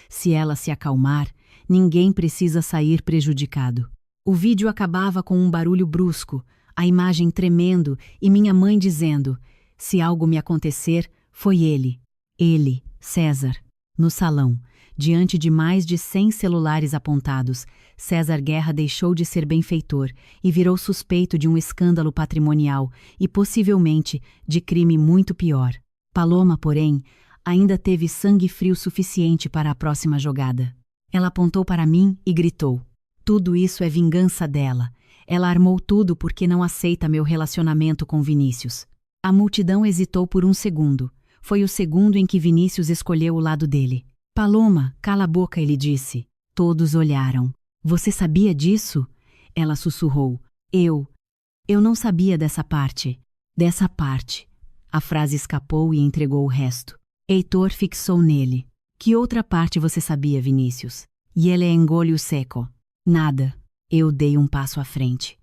"Se ela se acalmar, ninguém precisa sair prejudicado." O vídeo acabava com um barulho brusco, a imagem tremendo e minha mãe dizendo: "Se algo me acontecer, foi ele." Ele, César. No salão, diante de mais de 100 celulares apontados, César Guerra deixou de ser benfeitor e virou suspeito de um escândalo patrimonial e, possivelmente, de crime muito pior. Paloma, porém, ainda teve sangue frio suficiente para a próxima jogada. Ela apontou para mim e gritou: "Tudo isso é vingança dela. Ela armou tudo porque não aceita meu relacionamento com Vinícius." A multidão hesitou por um segundo. Foi o segundo em que Vinícius escolheu o lado dele. "Paloma, cala a boca", ele disse. Todos olharam. "Você sabia disso?" Ela sussurrou. Eu não sabia dessa parte." "Dessa parte." A frase escapou e entregou o resto. Heitor fixou nele. "Que outra parte você sabia, Vinícius?" E ele engoliu seco. "Nada." Eu dei um passo à frente.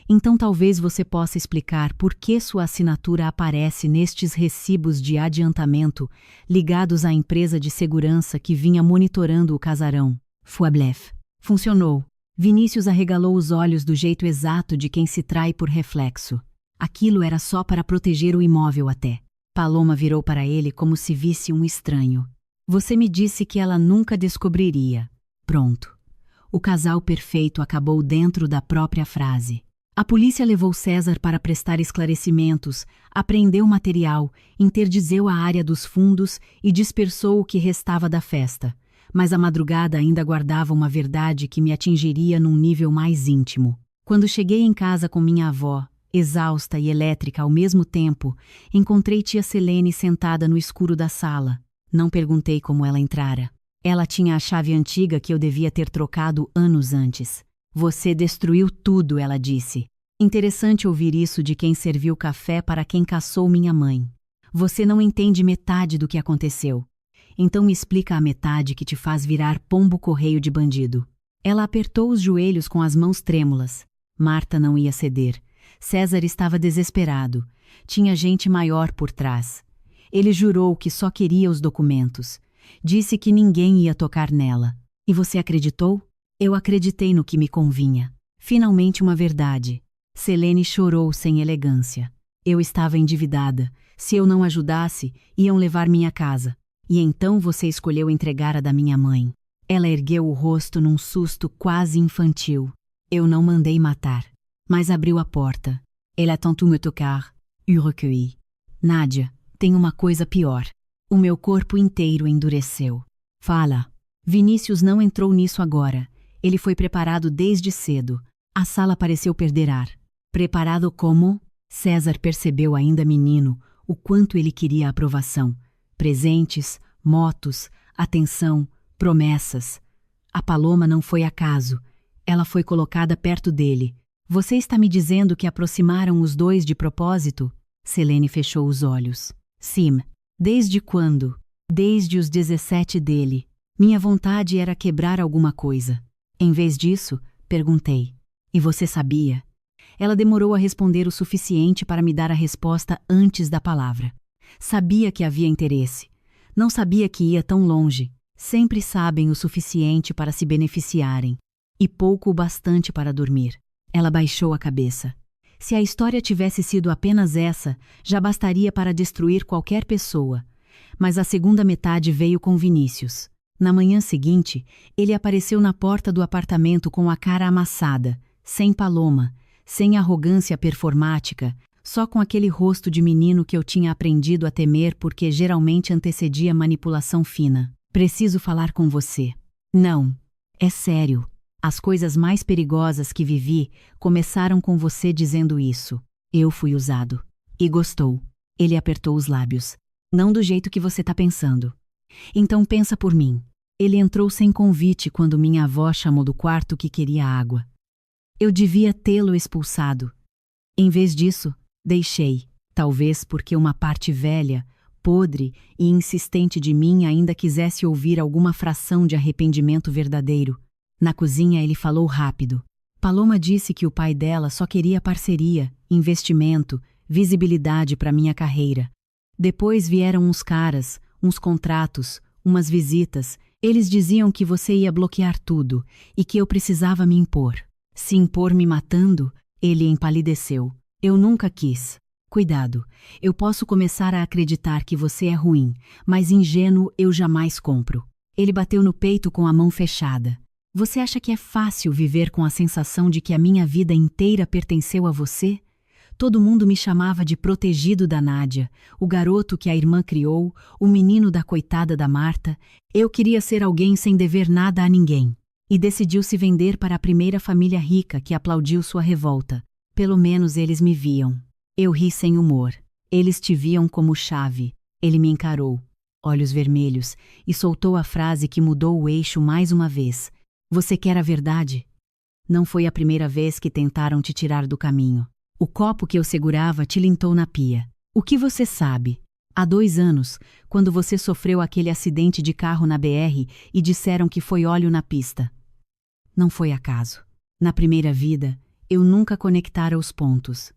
Então talvez você possa explicar por que sua assinatura aparece nestes recibos de adiantamento ligados à empresa de segurança que vinha monitorando o casarão. Foi blefe. Funcionou. Vinícius arregalou os olhos do jeito exato de quem se trai por reflexo. Aquilo era só para proteger o imóvel até. Paloma virou para ele como se visse um estranho. Você me disse que ela nunca descobriria. Pronto. O casal perfeito acabou dentro da própria frase. A polícia levou César para prestar esclarecimentos, apreendeu material, interdizeu a área dos fundos e dispersou o que restava da festa. Mas a madrugada ainda guardava uma verdade que me atingiria num nível mais íntimo. Quando cheguei em casa com minha avó, exausta e elétrica ao mesmo tempo, encontrei tia Selene sentada no escuro da sala. Não perguntei como ela entrara. Ela tinha a chave antiga que eu devia ter trocado anos antes. Você destruiu tudo, ela disse. Interessante ouvir isso de quem serviu café para quem caçou minha mãe. Você não entende metade do que aconteceu. Então me explica a metade que te faz virar pombo-correio de bandido. Ela apertou os joelhos com as mãos trêmulas. Marta não ia ceder. César estava desesperado. Tinha gente maior por trás. Ele jurou que só queria os documentos. Disse que ninguém ia tocar nela. E você acreditou? Eu acreditei no que me convinha. Finalmente uma verdade. Selene chorou sem elegância. Eu estava endividada. Se eu não ajudasse, iam levar minha casa. E então você escolheu entregar a da minha mãe. Ela ergueu o rosto num susto quase infantil. Eu não mandei matar. Mas abriu a porta. Elle a tenté me tocar, eu recueilli. Nádia, tem uma coisa pior. O meu corpo inteiro endureceu. Fala. Vinícius não entrou nisso agora. Ele foi preparado desde cedo. A sala pareceu perder ar. Preparado como? César percebeu ainda menino o quanto ele queria a aprovação. Presentes, motos, atenção, promessas. A Paloma não foi acaso. Ela foi colocada perto dele. Você está me dizendo que aproximaram os dois de propósito? Selene fechou os olhos. Sim. Desde quando? Desde os 17 dele. Minha vontade era quebrar alguma coisa. Em vez disso, perguntei. E você sabia? Ela demorou a responder o suficiente para me dar a resposta antes da palavra. Sabia que havia interesse. Não sabia que ia tão longe. Sempre sabem o suficiente para se beneficiarem. E pouco o bastante para dormir. Ela baixou a cabeça. Se a história tivesse sido apenas essa, já bastaria para destruir qualquer pessoa. Mas a segunda metade veio com Vinícius. Na manhã seguinte, ele apareceu na porta do apartamento com a cara amassada, sem Paloma, sem arrogância performática, só com aquele rosto de menino que eu tinha aprendido a temer porque geralmente antecedia manipulação fina. Preciso falar com você. Não. É sério. As coisas mais perigosas que vivi começaram com você dizendo isso. Eu fui usado. E gostou. Ele apertou os lábios. Não do jeito que você tá pensando. Então pensa por mim. Ele entrou sem convite quando minha avó chamou do quarto que queria água. Eu devia tê-lo expulsado. Em vez disso, deixei. Talvez porque uma parte velha, podre e insistente de mim ainda quisesse ouvir alguma fração de arrependimento verdadeiro. Na cozinha ele falou rápido. Paloma disse que o pai dela só queria parceria, investimento, visibilidade para minha carreira. Depois vieram uns caras, uns contratos, umas visitas. Eles diziam que você ia bloquear tudo e que eu precisava me impor. Se impor me matando, ele empalideceu. Eu nunca quis. Cuidado, eu posso começar a acreditar que você é ruim, mas ingênuo eu jamais compro. Ele bateu no peito com a mão fechada. Você acha que é fácil viver com a sensação de que a minha vida inteira pertenceu a você? Todo mundo me chamava de protegido da Nádia, o garoto que a irmã criou, o menino da coitada da Marta. Eu queria ser alguém sem dever nada a ninguém. E decidiu se vender para a primeira família rica que aplaudiu sua revolta. Pelo menos eles me viam. Eu ri sem humor. Eles te viam como chave. Ele me encarou, olhos vermelhos, e soltou a frase que mudou o eixo mais uma vez. Você quer a verdade? Não foi a primeira vez que tentaram te tirar do caminho. O copo que eu segurava tilintou na pia. O que você sabe? Há 2 anos, quando você sofreu aquele acidente de carro na BR e disseram que foi óleo na pista. Não foi acaso. Na primeira vida, Eu nunca conectara os pontos.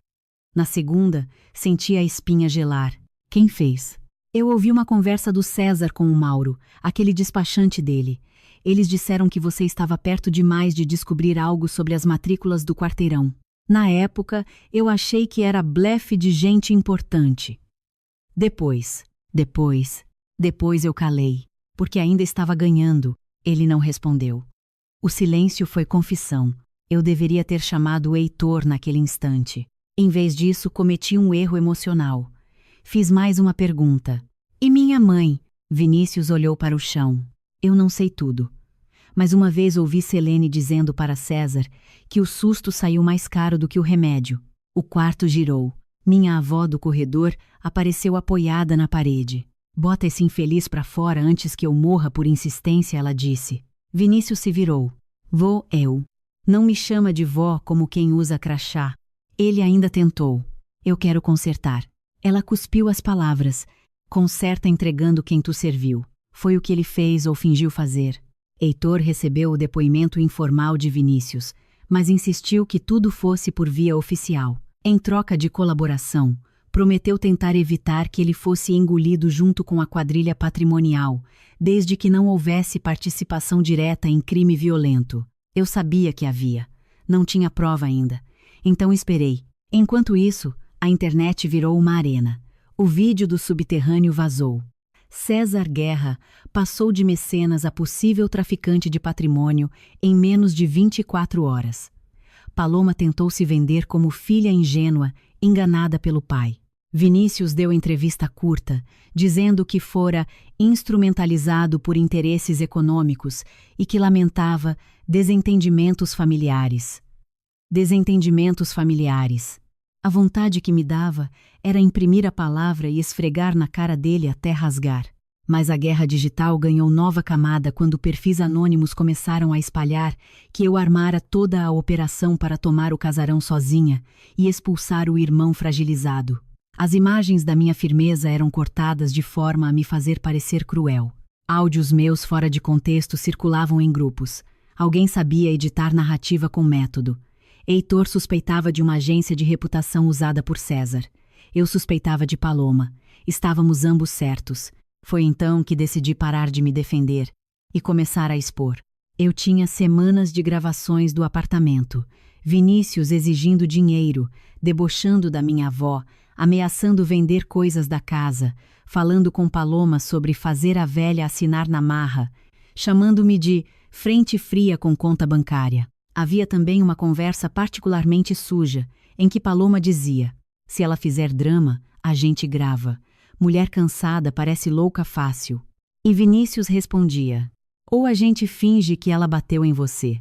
Na segunda, senti a espinha gelar. Quem fez? Eu ouvi uma conversa do César com o Mauro, aquele despachante dele. Eles disseram que você estava perto demais de descobrir algo sobre as matrículas do quarteirão. Na época, eu achei que era blefe de gente importante. Depois eu calei, porque ainda estava ganhando. Ele não respondeu. O silêncio foi confissão. Eu deveria ter chamado o Heitor naquele instante. Em vez disso, cometi um erro emocional. Fiz mais uma pergunta. E minha mãe? Vinícius olhou para o chão. Eu não sei tudo. Mas uma vez ouvi Selene dizendo para César que o susto saiu mais caro do que o remédio. O quarto girou. Minha avó do corredor apareceu apoiada na parede. Bota esse infeliz para fora antes que eu morra por insistência, ela disse. Vinícius se virou. Vô, eu. Não me chama de vó como quem usa crachá. Ele ainda tentou. Eu quero consertar. Ela cuspiu as palavras. Conserta entregando quem tu serviu. Foi o que ele fez ou fingiu fazer. Heitor recebeu o depoimento informal de Vinícius, mas insistiu que tudo fosse por via oficial. Em troca de colaboração, prometeu tentar evitar que ele fosse engolido junto com a quadrilha patrimonial, desde que não houvesse participação direta em crime violento. Eu sabia que havia. Não tinha prova ainda. Então esperei. Enquanto isso, a internet virou uma arena. O vídeo do subterrâneo vazou. César Guerra passou de mecenas a possível traficante de patrimônio em menos de 24 horas. Paloma tentou se vender como filha ingênua, enganada pelo pai. Vinícius deu entrevista curta, dizendo que fora instrumentalizado por interesses econômicos e que lamentava desentendimentos familiares. Desentendimentos familiares. A vontade que me dava era imprimir a palavra e esfregar na cara dele até rasgar. Mas a guerra digital ganhou nova camada quando perfis anônimos começaram a espalhar que eu armara toda a operação para tomar o casarão sozinha e expulsar o irmão fragilizado. As imagens da minha firmeza eram cortadas de forma a me fazer parecer cruel. Áudios meus fora de contexto circulavam em grupos. Alguém sabia editar narrativa com método. Heitor suspeitava de uma agência de reputação usada por César. Eu suspeitava de Paloma. Estávamos ambos certos. Foi então que decidi parar de me defender e começar a expor. Eu tinha semanas de gravações do apartamento. Vinícius exigindo dinheiro, debochando da minha avó, ameaçando vender coisas da casa, falando com Paloma sobre fazer a velha assinar na marra, chamando-me de frente fria com conta bancária. Havia também uma conversa particularmente suja, em que Paloma dizia: se ela fizer drama, a gente grava. Mulher cansada parece louca fácil. E Vinícius respondia: ou a gente finge que ela bateu em você.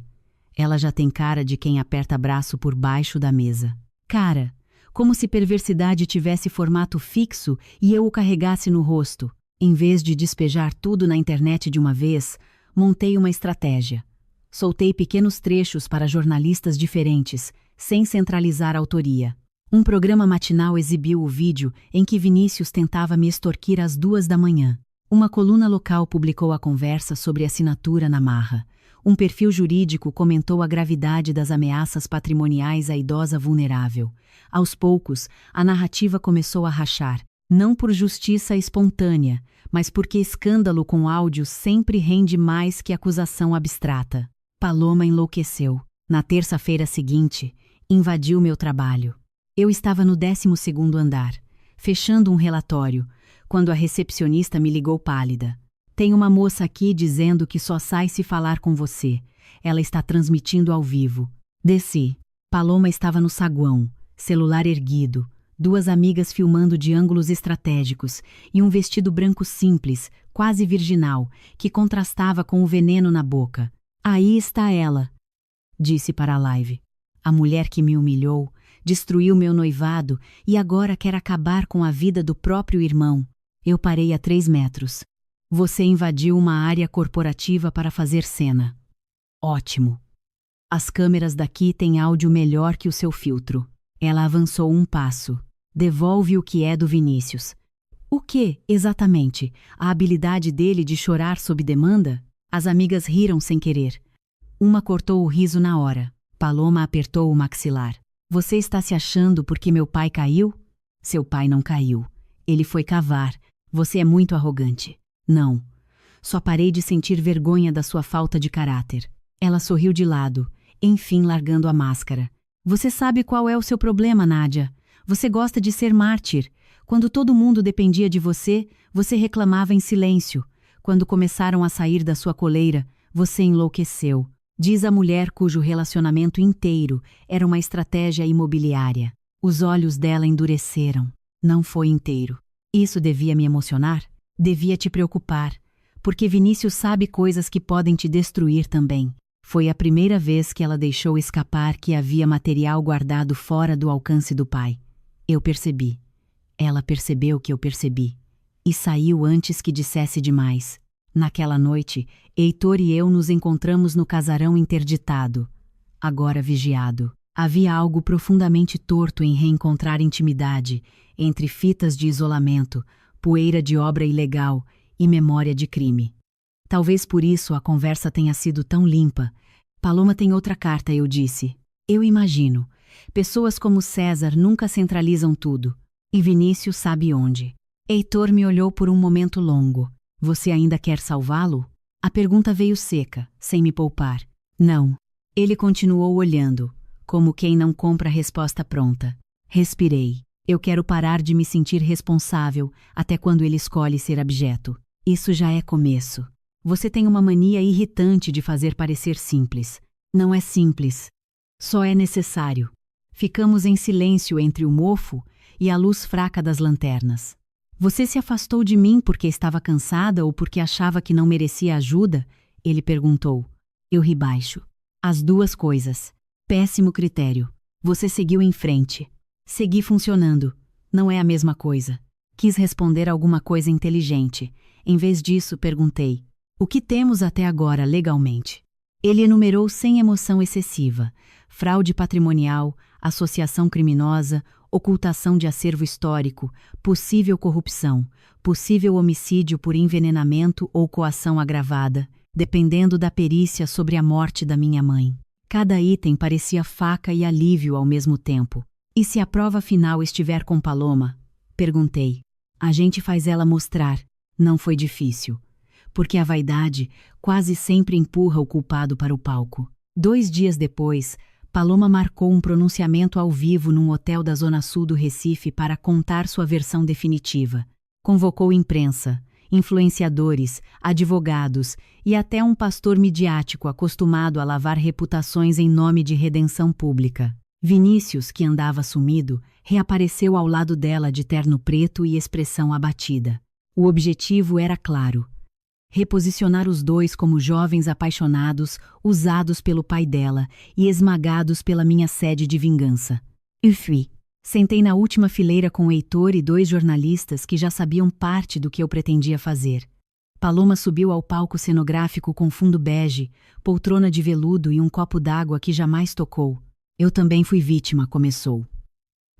Ela já tem cara de quem aperta braço por baixo da mesa. Cara, como se perversidade tivesse formato fixo e eu o carregasse no rosto. Em vez de despejar tudo na internet de uma vez, montei uma estratégia. Soltei pequenos trechos para jornalistas diferentes, sem centralizar a autoria. Um programa matinal exibiu o vídeo em que Vinícius tentava me extorquir às 2 da manhã. Uma coluna local publicou a conversa sobre assinatura na marra. Um perfil jurídico comentou a gravidade das ameaças patrimoniais à idosa vulnerável. Aos poucos, a narrativa começou a rachar, não por justiça espontânea, mas porque escândalo com áudio sempre rende mais que acusação abstrata. Paloma enlouqueceu. Na terça-feira seguinte, invadiu meu trabalho. Eu estava no 12º andar, fechando um relatório, quando a recepcionista me ligou pálida. Tem uma moça aqui dizendo que só sai se falar com você. Ela está transmitindo ao vivo. Desci. Paloma estava no saguão, celular erguido, 2 amigas filmando de ângulos estratégicos e um vestido branco simples, quase virginal, que contrastava com o veneno na boca. Aí está ela, disse para a live. A mulher que me humilhou, destruiu meu noivado e agora quer acabar com a vida do próprio irmão. Eu parei a 3 metros. Você invadiu uma área corporativa para fazer cena. Ótimo. As câmeras daqui têm áudio melhor que o seu filtro. Ela avançou um passo. Devolve o que é do Vinícius. O que, exatamente? A habilidade dele de chorar sob demanda? As amigas riram sem querer. Uma cortou o riso na hora. Paloma apertou o maxilar. Você está se achando porque meu pai caiu? Seu pai não caiu. Ele foi cavar. Você é muito arrogante. Não. Só parei de sentir vergonha da sua falta de caráter. Ela sorriu de lado, enfim largando a máscara. Você sabe qual é o seu problema, Nádia. Você gosta de ser mártir. Quando todo mundo dependia de você, você reclamava em silêncio. Quando começaram a sair da sua coleira, você enlouqueceu. Diz a mulher cujo relacionamento inteiro era uma estratégia imobiliária. Os olhos dela endureceram. Não foi inteiro. Isso devia me emocionar? Devia te preocupar. Porque Vinícius sabe coisas que podem te destruir também. Foi a primeira vez que ela deixou escapar que havia material guardado fora do alcance do pai. Eu percebi. Ela percebeu que eu percebi. E saiu antes que dissesse demais. Naquela noite, Heitor e eu nos encontramos no casarão interditado. Agora vigiado. Havia algo profundamente torto em reencontrar intimidade entre fitas de isolamento, poeira de obra ilegal e memória de crime. Talvez por isso a conversa tenha sido tão limpa. Paloma tem outra carta, eu disse. Eu imagino. Pessoas como César nunca centralizam tudo. E Vinícius sabe onde. Heitor me olhou por um momento longo. Você ainda quer salvá-lo? A pergunta veio seca, sem me poupar. Não. Ele continuou olhando, como quem não compra a resposta pronta. Respirei. Eu quero parar de me sentir responsável até quando ele escolhe ser abjeto. Isso já é começo. Você tem uma mania irritante de fazer parecer simples. Não é simples. Só é necessário. Ficamos em silêncio entre o mofo e a luz fraca das lanternas. Você se afastou de mim porque estava cansada ou porque achava que não merecia ajuda? Ele perguntou. Eu ri baixo. As duas coisas. Péssimo critério. Você seguiu em frente. Segui funcionando. Não é a mesma coisa. Quis responder alguma coisa inteligente. Em vez disso, perguntei. O que temos até agora legalmente? Ele enumerou sem emoção excessiva. Fraude patrimonial, associação criminosa, ocultação de acervo histórico, possível corrupção, possível homicídio por envenenamento ou coação agravada, dependendo da perícia sobre a morte da minha mãe. Cada item parecia faca e alívio ao mesmo tempo. E se a prova final estiver com Paloma? Perguntei. A gente faz ela mostrar. Não foi difícil. Porque a vaidade quase sempre empurra o culpado para o palco. 2 dias depois, Paloma marcou um pronunciamento ao vivo num hotel da Zona Sul do Recife para contar sua versão definitiva. Convocou imprensa, influenciadores, advogados e até um pastor midiático acostumado a lavar reputações em nome de redenção pública. Vinícius, que andava sumido, reapareceu ao lado dela de terno preto e expressão abatida. O objetivo era claro. Reposicionar os dois como jovens apaixonados, usados pelo pai dela e esmagados pela minha sede de vingança. Eu fui. Sentei na última fileira com o Heitor e 2 jornalistas que já sabiam parte do que eu pretendia fazer. Paloma subiu ao palco cenográfico com fundo bege, poltrona de veludo e um copo d'água que jamais tocou. Eu também fui vítima, começou.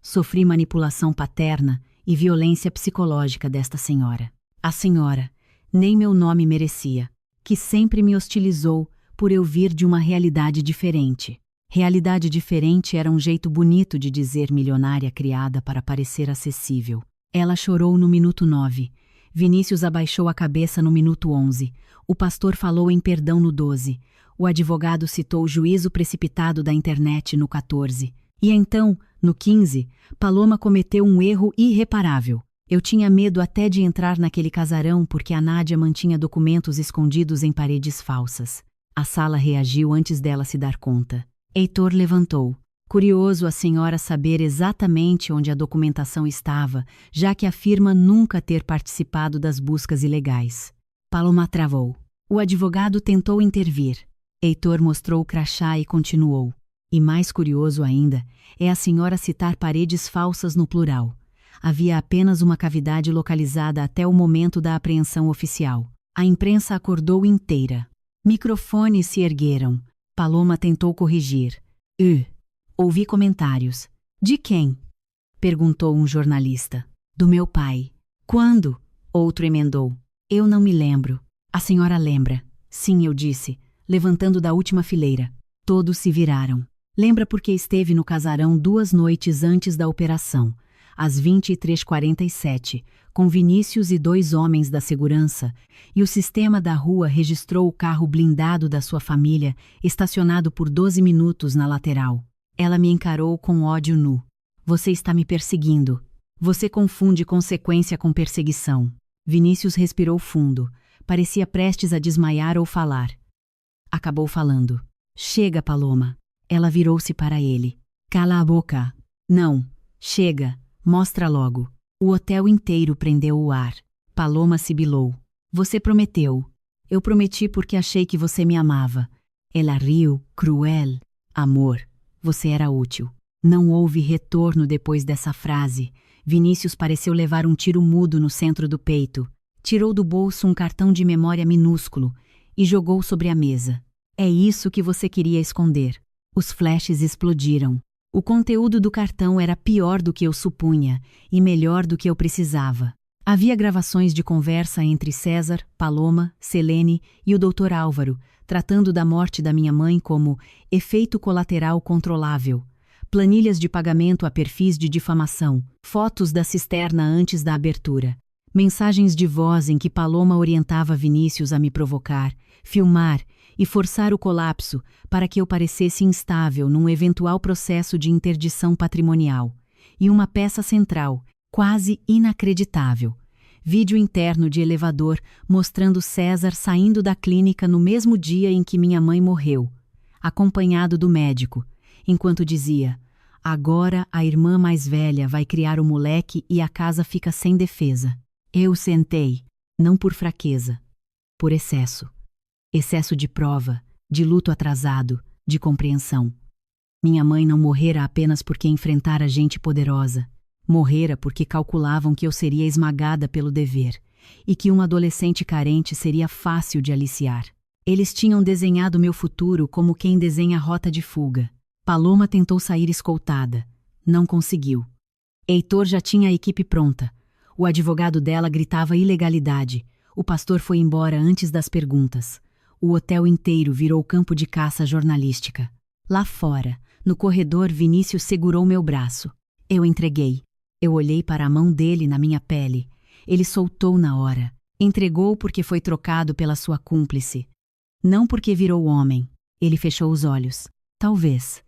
Sofri manipulação paterna e violência psicológica desta senhora. A senhora, nem meu nome merecia, que sempre me hostilizou por eu vir de uma realidade diferente. Realidade diferente era um jeito bonito de dizer milionária criada para parecer acessível. Ela chorou no minuto 9. Vinícius abaixou a cabeça no minuto 11. O pastor falou em perdão no 12. O advogado citou o juízo precipitado da internet no 14. E então, no 15, Paloma cometeu um erro irreparável. Eu tinha medo até de entrar naquele casarão porque a Nádia mantinha documentos escondidos em paredes falsas. A sala reagiu antes dela se dar conta. Heitor levantou. Curioso a senhora saber exatamente onde a documentação estava, já que afirma nunca ter participado das buscas ilegais. Paloma travou. O advogado tentou intervir. Heitor mostrou o crachá e continuou. E mais curioso ainda é a senhora citar paredes falsas no plural. Havia apenas uma cavidade localizada até o momento da apreensão oficial. A imprensa acordou inteira. Microfones se ergueram. Paloma tentou corrigir. Ouvi comentários. De quem? Perguntou um jornalista. Do meu pai. Quando? Outro emendou. Eu não me lembro. A senhora lembra. Sim, eu disse, levantando da última fileira. Todos se viraram. Lembra porque esteve no casarão 2 noites antes da operação, às 23h47, com Vinícius e 2 homens da segurança, e o sistema da rua registrou o carro blindado da sua família, estacionado por 12 minutos na lateral. Ela me encarou com ódio nu. Você está me perseguindo. Você confunde consequência com perseguição. Vinícius respirou fundo. Parecia prestes a desmaiar ou falar. Acabou falando. Chega, Paloma. Ela virou-se para ele. Cala a boca. Não. Chega. Mostra logo. O hotel inteiro prendeu o ar. Paloma sibilou. Você prometeu. Eu prometi porque achei que você me amava. Ela riu, cruel. Amor. Você era útil. Não houve retorno depois dessa frase. Vinícius pareceu levar um tiro mudo no centro do peito. Tirou do bolso um cartão de memória minúsculo e jogou sobre a mesa. É isso que você queria esconder. Os flashes explodiram. O conteúdo do cartão era pior do que eu supunha e melhor do que eu precisava. Havia gravações de conversa entre César, Paloma, Selene e o Dr. Álvaro, tratando da morte da minha mãe como efeito colateral controlável, planilhas de pagamento a perfis de difamação, fotos da cisterna antes da abertura, mensagens de voz em que Paloma orientava Vinícius a me provocar, filmar e forçar o colapso para que eu parecesse instável num eventual processo de interdição patrimonial, e uma peça central, quase inacreditável. Vídeo interno de elevador mostrando César saindo da clínica no mesmo dia em que minha mãe morreu, acompanhado do médico, enquanto dizia: agora a irmã mais velha vai criar o moleque e a casa fica sem defesa. Eu sentei, não por fraqueza, por excesso. Excesso de prova, de luto atrasado, de compreensão. Minha mãe não morrera apenas porque enfrentara gente poderosa. Morrera porque calculavam que eu seria esmagada pelo dever e que uma adolescente carente seria fácil de aliciar. Eles tinham desenhado meu futuro como quem desenha rota de fuga. Paloma tentou sair escoltada. Não conseguiu. Heitor já tinha a equipe pronta. O advogado dela gritava ilegalidade. O pastor foi embora antes das perguntas. O hotel inteiro virou campo de caça jornalística. Lá fora, no corredor, Vinícius segurou meu braço. Eu entreguei. Eu olhei para a mão dele na minha pele. Ele soltou na hora. Entregou porque foi trocado pela sua cúmplice. Não porque virou homem. Ele fechou os olhos. Talvez.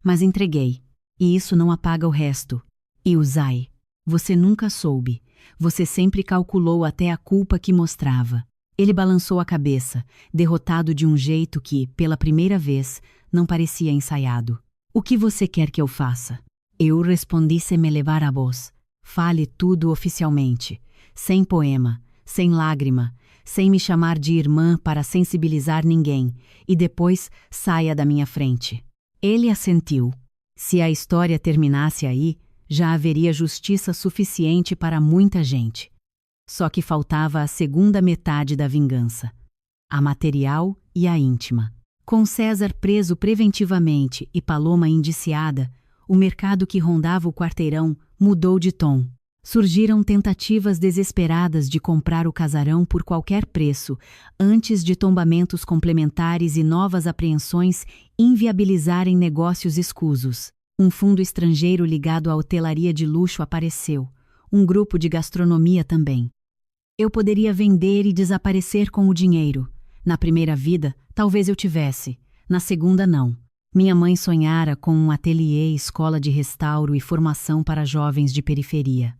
Mas entreguei. E isso não apaga o resto. E Uzai, você nunca soube. Você sempre calculou até a culpa que mostrava. Ele balançou a cabeça, derrotado de um jeito que, pela primeira vez, não parecia ensaiado. O que você quer que eu faça? Eu respondi sem me levar a voz. Fale tudo oficialmente. Sem poema, sem lágrima, sem me chamar de irmã para sensibilizar ninguém, e depois saia da minha frente. Ele assentiu. Se a história terminasse aí, já haveria justiça suficiente para muita gente. Só que faltava a segunda metade da vingança. A material e a íntima. Com César preso preventivamente e Paloma indiciada, o mercado que rondava o quarteirão mudou de tom. Surgiram tentativas desesperadas de comprar o casarão por qualquer preço, antes de tombamentos complementares e novas apreensões inviabilizarem negócios escusos. Um fundo estrangeiro ligado à hotelaria de luxo apareceu, um grupo de gastronomia também. Eu poderia vender e desaparecer com o dinheiro. Na primeira vida, talvez eu tivesse. Na segunda, não. Minha mãe sonhara com um ateliê, escola de restauro e formação para jovens de periferia.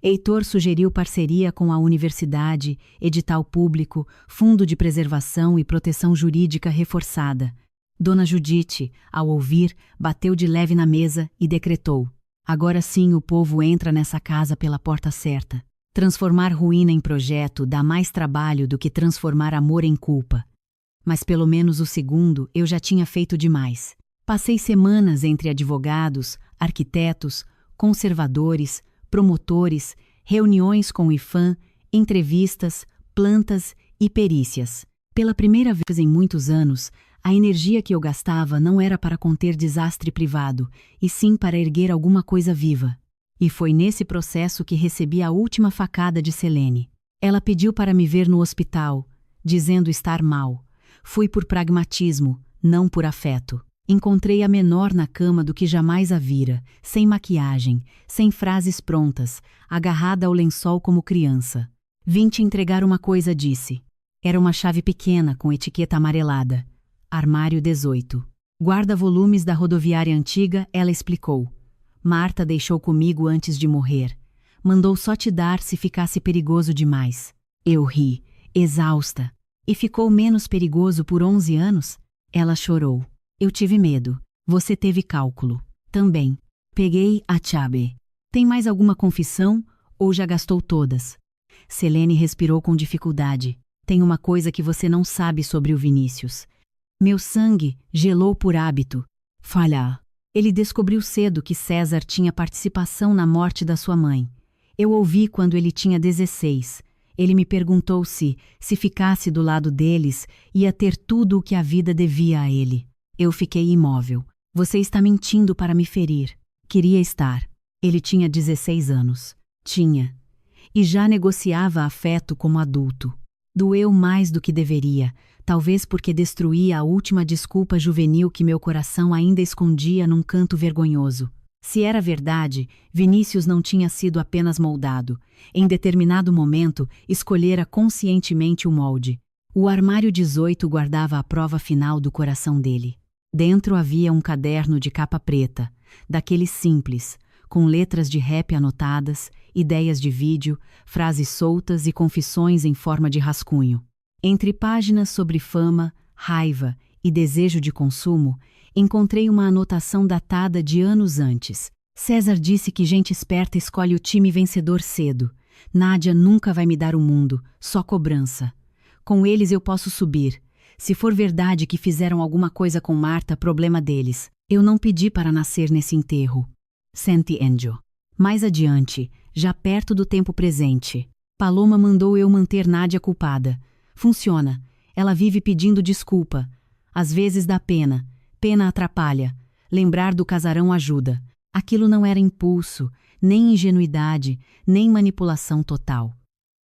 Heitor sugeriu parceria com a universidade, edital público, fundo de preservação e proteção jurídica reforçada. Dona Judite, ao ouvir, bateu de leve na mesa e decretou: agora sim o povo entra nessa casa pela porta certa. Transformar ruína em projeto dá mais trabalho do que transformar amor em culpa. Mas pelo menos o segundo eu já tinha feito demais. Passei semanas entre advogados, arquitetos, conservadores, promotores, reuniões com o IFAM, entrevistas, plantas e perícias. Pela primeira vez em muitos anos, a energia que eu gastava não era para conter desastre privado, e sim para erguer alguma coisa viva. E foi nesse processo que recebi a última facada de Selene. Ela pediu para me ver no hospital, dizendo estar mal. Fui por pragmatismo, não por afeto. Encontrei a menor na cama do que jamais a vira, sem maquiagem, sem frases prontas, agarrada ao lençol como criança. Vim te entregar uma coisa, disse. Era uma chave pequena com etiqueta amarelada. Armário 18. Guarda-volumes da rodoviária antiga, ela explicou. Marta deixou comigo antes de morrer. Mandou só te dar se ficasse perigoso demais. Eu ri, exausta. E ficou menos perigoso por 11 anos? Ela chorou. Eu tive medo. Você teve cálculo. Também. Peguei a chave. Tem mais alguma confissão ou já gastou todas? Selene respirou com dificuldade. Tem uma coisa que você não sabe sobre o Vinícius. Meu sangue gelou por hábito. Falha. Ele descobriu cedo que César tinha participação na morte da sua mãe. Eu ouvi quando ele tinha 16. Ele me perguntou se ficasse do lado deles, ia ter tudo o que a vida devia a ele. Eu fiquei imóvel. Você está mentindo para me ferir. Queria estar. Ele tinha 16 anos. Tinha. E já negociava afeto como adulto. Doeu mais do que deveria, talvez porque destruía a última desculpa juvenil que meu coração ainda escondia num canto vergonhoso. Se era verdade, Vinícius não tinha sido apenas moldado. Em determinado momento, escolhera conscientemente o molde. O armário 18 guardava a prova final do coração dele. Dentro havia um caderno de capa preta, daqueles simples, com letras de rap anotadas, ideias de vídeo, frases soltas e confissões em forma de rascunho. Entre páginas sobre fama, raiva e desejo de consumo, encontrei uma anotação datada de anos antes. César disse que gente esperta escolhe o time vencedor cedo. Nádia nunca vai me dar o mundo, só cobrança. Com eles eu posso subir. Se for verdade que fizeram alguma coisa com Marta, problema deles. Eu não pedi para nascer nesse enterro. Senti Angel. Mais adiante, já perto do tempo presente, Paloma mandou eu manter Nádia culpada. Funciona. Ela vive pedindo desculpa. Às vezes dá pena. Pena atrapalha. Lembrar do casarão ajuda. Aquilo não era impulso, nem ingenuidade, nem manipulação total.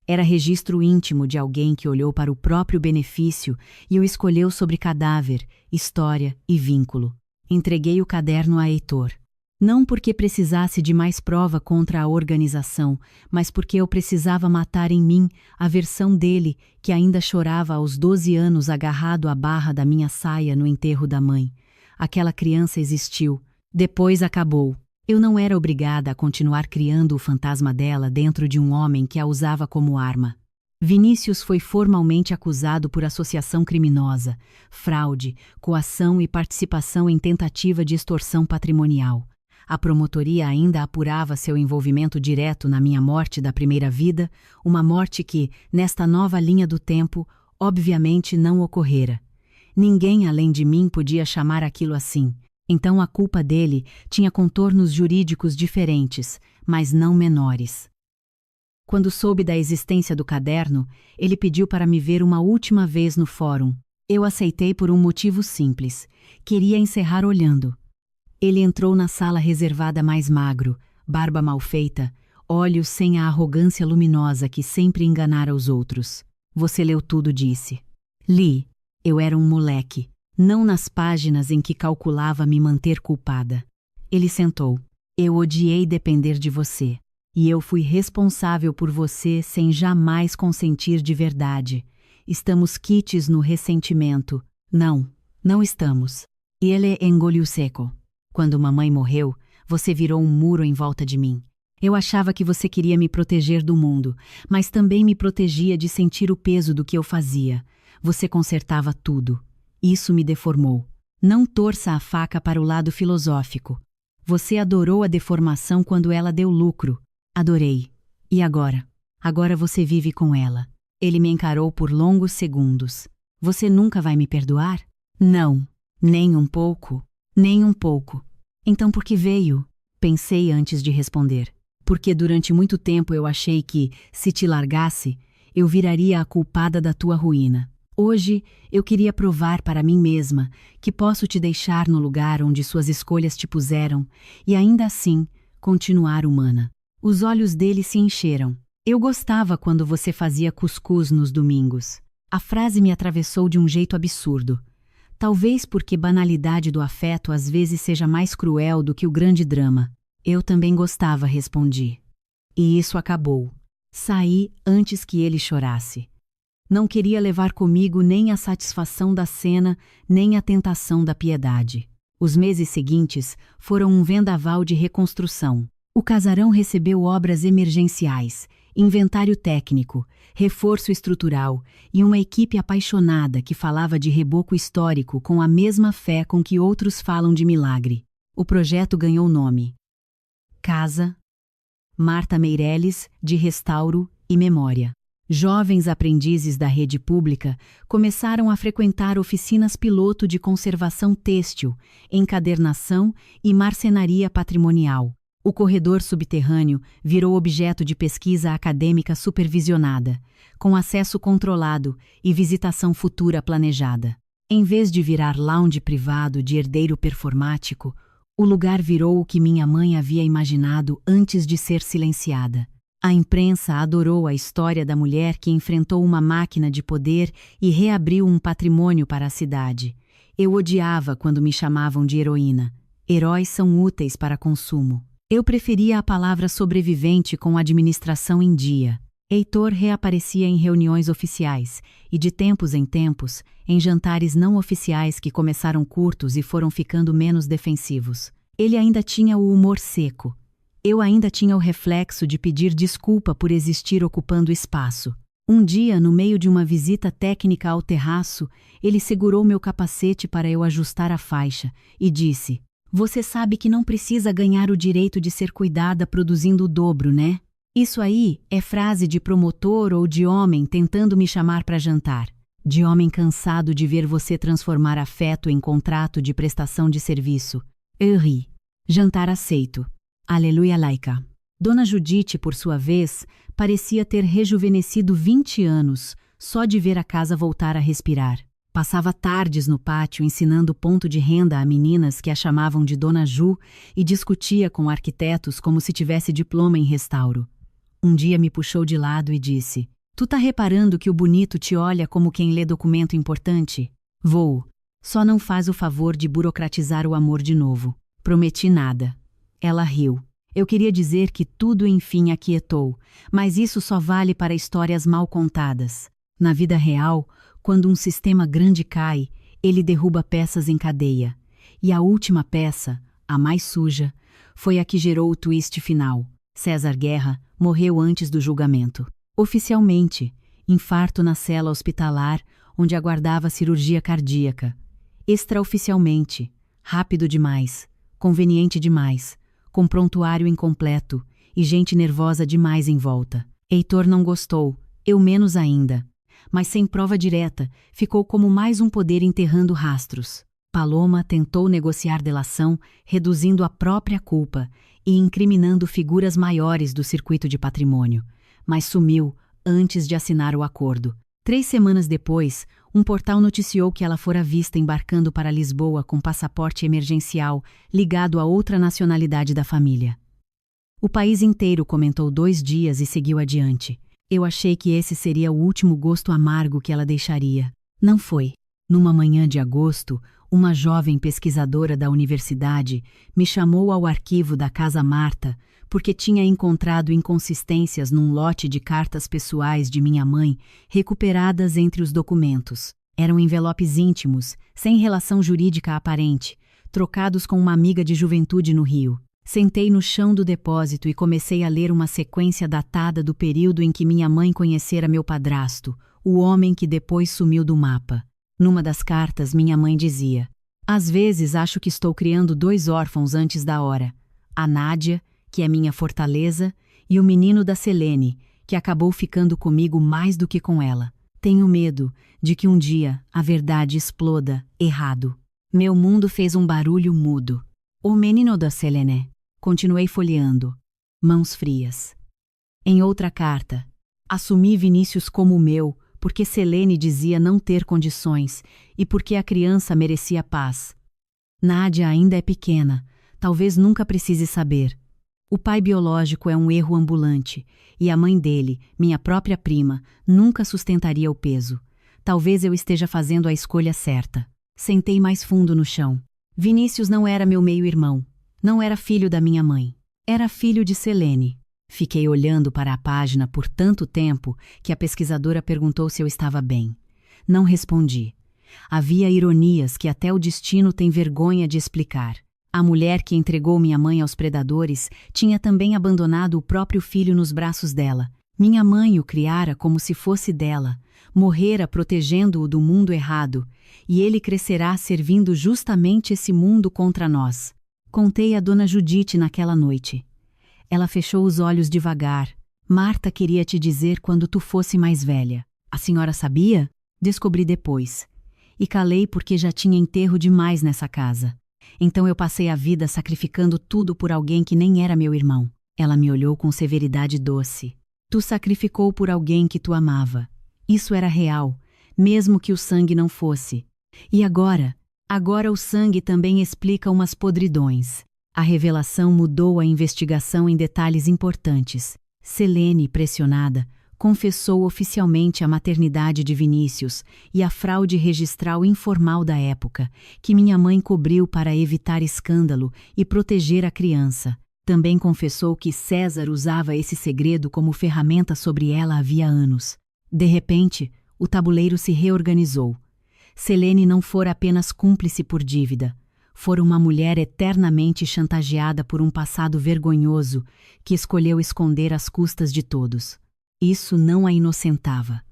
Era registro íntimo de alguém que olhou para o próprio benefício e o escolheu sobre cadáver, história e vínculo. Entreguei o caderno a Heitor. Não porque precisasse de mais prova contra a organização, mas porque eu precisava matar em mim a versão dele que ainda chorava aos 12 anos agarrado à barra da minha saia no enterro da mãe. Aquela criança existiu. Depois acabou. Eu não era obrigada a continuar criando o fantasma dela dentro de um homem que a usava como arma. Vinícius foi formalmente acusado por associação criminosa, fraude, coação e participação em tentativa de extorsão patrimonial. A promotoria ainda apurava seu envolvimento direto na minha morte da primeira vida, uma morte que, nesta nova linha do tempo, obviamente não ocorrera. Ninguém além de mim podia chamar aquilo assim. Então a culpa dele tinha contornos jurídicos diferentes, mas não menores. Quando soube da existência do caderno, ele pediu para me ver uma última vez no fórum. Eu aceitei por um motivo simples. Queria encerrar olhando. Ele entrou na sala reservada mais magro, barba mal feita, olhos sem a arrogância luminosa que sempre enganara os outros. Você leu tudo, disse. Li. Eu era um moleque. Não nas páginas em que calculava me manter culpada. Ele sentou. Eu odiei depender de você. E eu fui responsável por você sem jamais consentir de verdade. Estamos quites no ressentimento. Não, não estamos. Ele engoliu seco. Quando mamãe morreu, você virou um muro em volta de mim. Eu achava que você queria me proteger do mundo, mas também me protegia de sentir o peso do que eu fazia. Você consertava tudo. Isso me deformou. Não torça a faca para o lado filosófico. Você adorou a deformação quando ela deu lucro. Adorei. E agora? Agora você vive com ela. Ele me encarou por longos segundos. Você nunca vai me perdoar? Não. Nem um pouco. Nem um pouco. Então por que veio? Pensei antes de responder. Porque durante muito tempo eu achei que, se te largasse, eu viraria a culpada da tua ruína. Hoje, eu queria provar para mim mesma que posso te deixar no lugar onde suas escolhas te puseram e ainda assim continuar humana. Os olhos dele se encheram. Eu gostava quando você fazia cuscuz nos domingos. A frase me atravessou de um jeito absurdo. Talvez porque banalidade do afeto às vezes seja mais cruel do que o grande drama. Eu também gostava, respondi. E isso acabou. Saí antes que ele chorasse. Não queria levar comigo nem a satisfação da cena, nem a tentação da piedade. Os meses seguintes foram um vendaval de reconstrução. O casarão recebeu obras emergenciais, inventário técnico, reforço estrutural e uma equipe apaixonada que falava de reboco histórico com a mesma fé com que outros falam de milagre. O projeto ganhou nome: Casa Marta Meireles, de Restauro e Memória. Jovens aprendizes da rede pública começaram a frequentar oficinas piloto de conservação têxtil, encadernação e marcenaria patrimonial. O corredor subterrâneo virou objeto de pesquisa acadêmica supervisionada, com acesso controlado e visitação futura planejada. Em vez de virar lounge privado de herdeiro performático, o lugar virou o que minha mãe havia imaginado antes de ser silenciada. A imprensa adorou a história da mulher que enfrentou uma máquina de poder e reabriu um patrimônio para a cidade. Eu odiava quando me chamavam de heroína. Heróis são úteis para consumo. Eu preferia a palavra sobrevivente com administração em dia. Heitor reaparecia em reuniões oficiais e, de tempos em tempos, em jantares não oficiais que começaram curtos e foram ficando menos defensivos. Ele ainda tinha o humor seco. Eu ainda tinha o reflexo de pedir desculpa por existir ocupando espaço. Um dia, no meio de uma visita técnica ao terraço, ele segurou meu capacete para eu ajustar a faixa e disse: "Você sabe que não precisa ganhar o direito de ser cuidada produzindo o dobro, né? Isso aí é frase de promotor ou de homem tentando me chamar para jantar. De homem cansado de ver você transformar afeto em contrato de prestação de serviço." Eu ri. Jantar aceito. Aleluia laica. Dona Judite, por sua vez, parecia ter rejuvenescido 20 anos, só de ver a casa voltar a respirar. Passava tardes no pátio ensinando ponto de renda a meninas que a chamavam de Dona Ju e discutia com arquitetos como se tivesse diploma em restauro. Um dia me puxou de lado e disse: "Tu tá reparando que o bonito te olha como quem lê documento importante? Vou. Só não faz o favor de burocratizar o amor de novo." Prometi nada. Ela riu. Eu queria dizer que tudo enfim aquietou, mas isso só vale para histórias mal contadas. Na vida real, quando um sistema grande cai, ele derruba peças em cadeia. E a última peça, a mais suja, foi a que gerou o twist final. César Guerra morreu antes do julgamento. Oficialmente, infarto na cela hospitalar, onde aguardava cirurgia cardíaca. Extraoficialmente, rápido demais, conveniente demais, com prontuário incompleto e gente nervosa demais em volta. Heitor não gostou, eu menos ainda. Mas sem prova direta, ficou como mais um poder enterrando rastros. Paloma tentou negociar delação, reduzindo a própria culpa e incriminando figuras maiores do circuito de patrimônio, mas sumiu antes de assinar o acordo. 3 semanas depois, um portal noticiou que ela fora vista embarcando para Lisboa com passaporte emergencial ligado a outra nacionalidade da família. O país inteiro comentou 2 dias e seguiu adiante. Eu achei que esse seria o último gosto amargo que ela deixaria. Não foi. Numa manhã de agosto, uma jovem pesquisadora da universidade me chamou ao arquivo da Casa Marta porque tinha encontrado inconsistências num lote de cartas pessoais de minha mãe recuperadas entre os documentos. Eram envelopes íntimos, sem relação jurídica aparente, trocados com uma amiga de juventude no Rio. Sentei no chão do depósito e comecei a ler uma sequência datada do período em que minha mãe conhecera meu padrasto, o homem que depois sumiu do mapa. Numa das cartas, minha mãe dizia: "Às vezes acho que estou criando 2 órfãos antes da hora. A Nádia, que é minha fortaleza, e o menino da Selene, que acabou ficando comigo mais do que com ela. Tenho medo de que um dia a verdade exploda errado." Meu mundo fez um barulho mudo. O menino da Selene. Continuei folheando. Mãos frias. Em outra carta, assumi Vinícius como meu, porque Selene dizia não ter condições e porque a criança merecia paz. Nádia ainda é pequena, talvez nunca precise saber. O pai biológico é um erro ambulante, e a mãe dele, minha própria prima, nunca sustentaria o peso. Talvez eu esteja fazendo a escolha certa. Sentei mais fundo no chão. Vinícius não era meu meio-irmão. Não era filho da minha mãe. Era filho de Selene. Fiquei olhando para a página por tanto tempo que a pesquisadora perguntou se eu estava bem. Não respondi. Havia ironias que até o destino tem vergonha de explicar. A mulher que entregou minha mãe aos predadores tinha também abandonado o próprio filho nos braços dela. Minha mãe o criara como se fosse dela, morrera protegendo-o do mundo errado, e ele crescerá servindo justamente esse mundo contra nós. Contei a dona Judite naquela noite. Ela fechou os olhos devagar. Marta queria te dizer quando tu fosse mais velha. A senhora sabia? Descobri depois. E calei porque já tinha enterro demais nessa casa. Então eu passei a vida sacrificando tudo por alguém que nem era meu irmão. Ela me olhou com severidade doce. Tu sacrificou por alguém que tu amava. Isso era real, mesmo que o sangue não fosse. E agora? Agora o sangue também explica umas podridões. A revelação mudou a investigação em detalhes importantes. Selene, pressionada, confessou oficialmente a maternidade de Vinícius e a fraude registral informal da época, que minha mãe cobriu para evitar escândalo e proteger a criança. Também confessou que César usava esse segredo como ferramenta sobre ela havia anos. De repente, o tabuleiro se reorganizou. Selene não fora apenas cúmplice por dívida, fora uma mulher eternamente chantageada por um passado vergonhoso que escolheu esconder às custas de todos. Isso não a inocentava.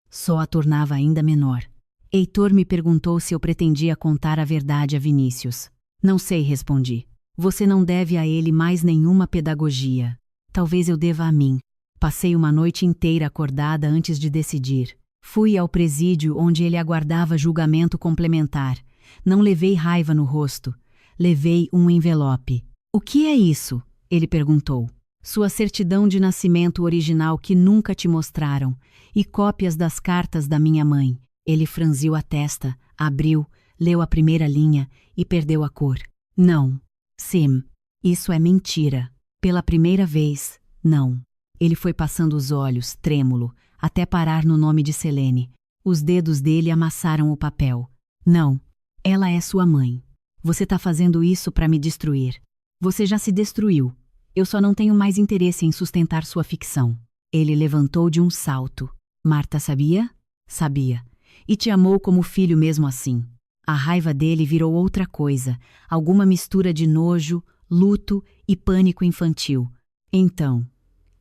Só a tornava ainda menor. Heitor me perguntou se eu pretendia contar a verdade a Vinícius. Não sei, respondi. Você não deve a ele mais nenhuma pedagogia. Talvez eu deva a mim. Passei uma noite inteira acordada antes de decidir. Fui ao presídio onde ele aguardava julgamento complementar. Não levei raiva no rosto. Levei um envelope. O que é isso? Ele perguntou. Sua certidão de nascimento original que nunca te mostraram e cópias das cartas da minha mãe. Ele franziu a testa, abriu, leu a primeira linha e perdeu a cor. Não. Sim. Isso é mentira. Pela primeira vez, não. Ele foi passando os olhos, trêmulo, até parar no nome de Selene. Os dedos dele amassaram o papel. Não. Ela é sua mãe. Você tá fazendo isso para me destruir. Você já se destruiu. Eu só não tenho mais interesse em sustentar sua ficção. Ele levantou de um salto. Marta sabia? Sabia. E te amou como filho mesmo assim. A raiva dele virou outra coisa, alguma mistura de nojo, luto e pânico infantil. Então,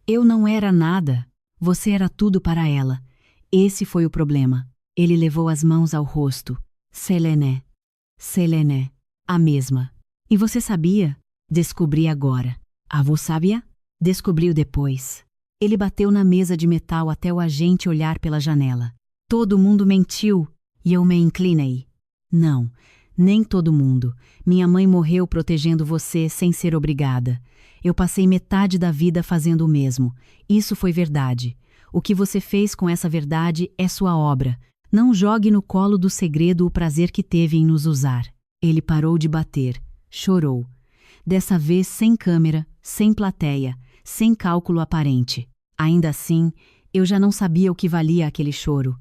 eu não era nada. Você era tudo para ela. Esse foi o problema. Ele levou as mãos ao rosto. Selene. Selene. A mesma. E você sabia? Descobri agora. Avô sabia? Descobriu depois. Ele bateu na mesa de metal até o agente olhar pela janela. Todo mundo mentiu, e eu me inclinei. Não, nem todo mundo. Minha mãe morreu protegendo você sem ser obrigada. Eu passei metade da vida fazendo o mesmo. Isso foi verdade. O que você fez com essa verdade é sua obra. Não jogue no colo do segredo o prazer que teve em nos usar. Ele parou de bater. Chorou. Dessa vez sem câmera, sem plateia, sem cálculo aparente. Ainda assim, eu já não sabia o que valia aquele choro.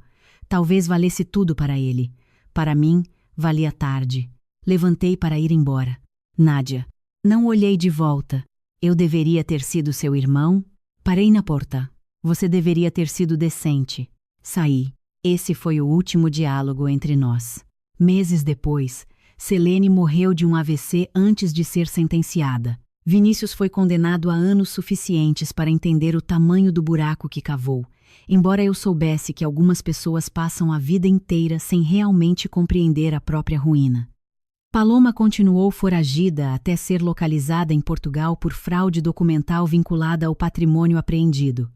Talvez valesse tudo para ele. Para mim, valia tarde. Levantei para ir embora. Nádia. Não olhei de volta. Eu deveria ter sido seu irmão? Parei na porta. Você deveria ter sido decente. Saí. Esse foi o último diálogo entre nós. Meses depois, Selene morreu de um AVC antes de ser sentenciada. Vinícius foi condenado a anos suficientes para entender o tamanho do buraco que cavou, embora eu soubesse que algumas pessoas passam a vida inteira sem realmente compreender a própria ruína. Paloma continuou foragida até ser localizada em Portugal por fraude documental vinculada ao patrimônio apreendido.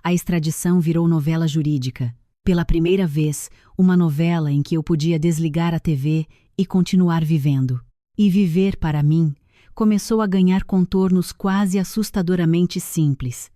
A extradição virou novela jurídica. Pela primeira vez, uma novela em que eu podia desligar a TV e continuar vivendo. E viver, para mim, começou a ganhar contornos quase assustadoramente simples.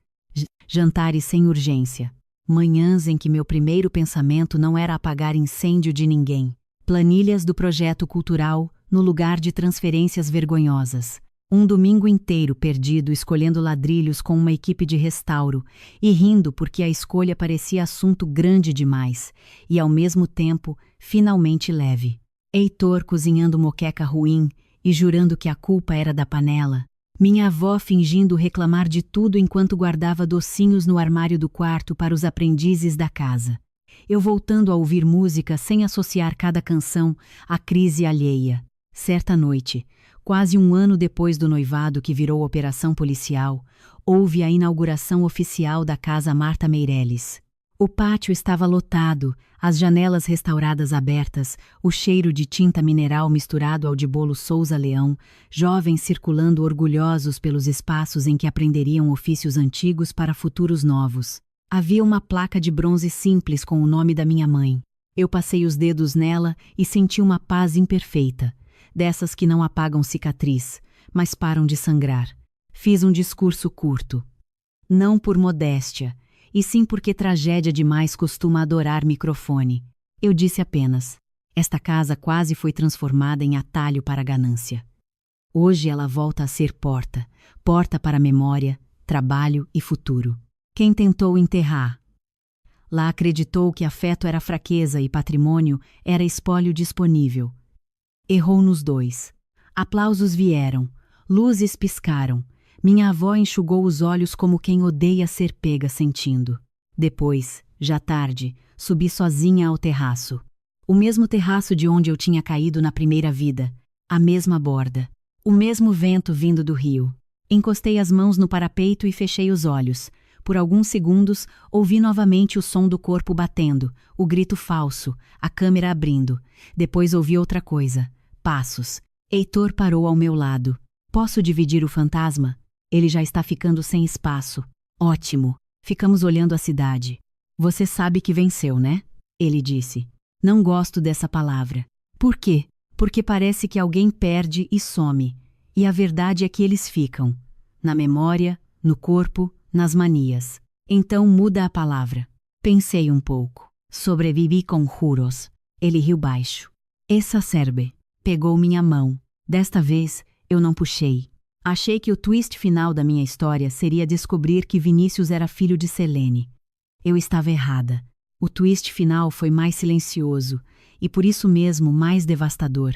Jantares sem urgência. Manhãs em que meu primeiro pensamento não era apagar incêndio de ninguém. Planilhas do projeto cultural no lugar de transferências vergonhosas. Um domingo inteiro perdido escolhendo ladrilhos com uma equipe de restauro e rindo porque a escolha parecia assunto grande demais e, ao mesmo tempo, finalmente leve. Heitor cozinhando moqueca ruim e jurando que a culpa era da panela. Minha avó fingindo reclamar de tudo enquanto guardava docinhos no armário do quarto para os aprendizes da casa. Eu voltando a ouvir música sem associar cada canção à crise alheia. Certa noite, quase um ano depois do noivado que virou operação policial, houve a inauguração oficial da Casa Marta Meireles. O pátio estava lotado, as janelas restauradas abertas, o cheiro de tinta mineral misturado ao de bolo Souza Leão, jovens circulando orgulhosos pelos espaços em que aprenderiam ofícios antigos para futuros novos. Havia uma placa de bronze simples com o nome da minha mãe. Eu passei os dedos nela e senti uma paz imperfeita, dessas que não apagam cicatriz, mas param de sangrar. Fiz um discurso curto. Não por modéstia, e sim porque tragédia demais costuma adorar microfone. Eu disse apenas: esta casa quase foi transformada em atalho para a ganância. Hoje ela volta a ser porta, porta para memória, trabalho e futuro. Quem tentou enterrar? Lá acreditou que afeto era fraqueza e patrimônio era espólio disponível. Errou nos dois. Aplausos vieram, luzes piscaram. Minha avó enxugou os olhos como quem odeia ser pega sentindo. Depois, já tarde, subi sozinha ao terraço. O mesmo terraço de onde eu tinha caído na primeira vida. A mesma borda. O mesmo vento vindo do rio. Encostei as mãos no parapeito e fechei os olhos. Por alguns segundos, ouvi novamente o som do corpo batendo, o grito falso, a câmera abrindo. Depois ouvi outra coisa. Passos. Heitor parou ao meu lado. Posso dividir o fantasma? Ele já está ficando sem espaço. Ótimo. Ficamos olhando a cidade. Você sabe que venceu, né? Ele disse. Não gosto dessa palavra. Por quê? Porque parece que alguém perde e some. E a verdade é que eles ficam. Na memória, no corpo, nas manias. Então muda a palavra. Pensei um pouco. Sobrevivi com juros. Ele riu baixo. Exacerbe. Pegou minha mão. Desta vez, eu não puxei. Achei que o twist final da minha história seria descobrir que Vinícius era filho de Selene. Eu estava errada. O twist final foi mais silencioso, e por isso mesmo mais devastador.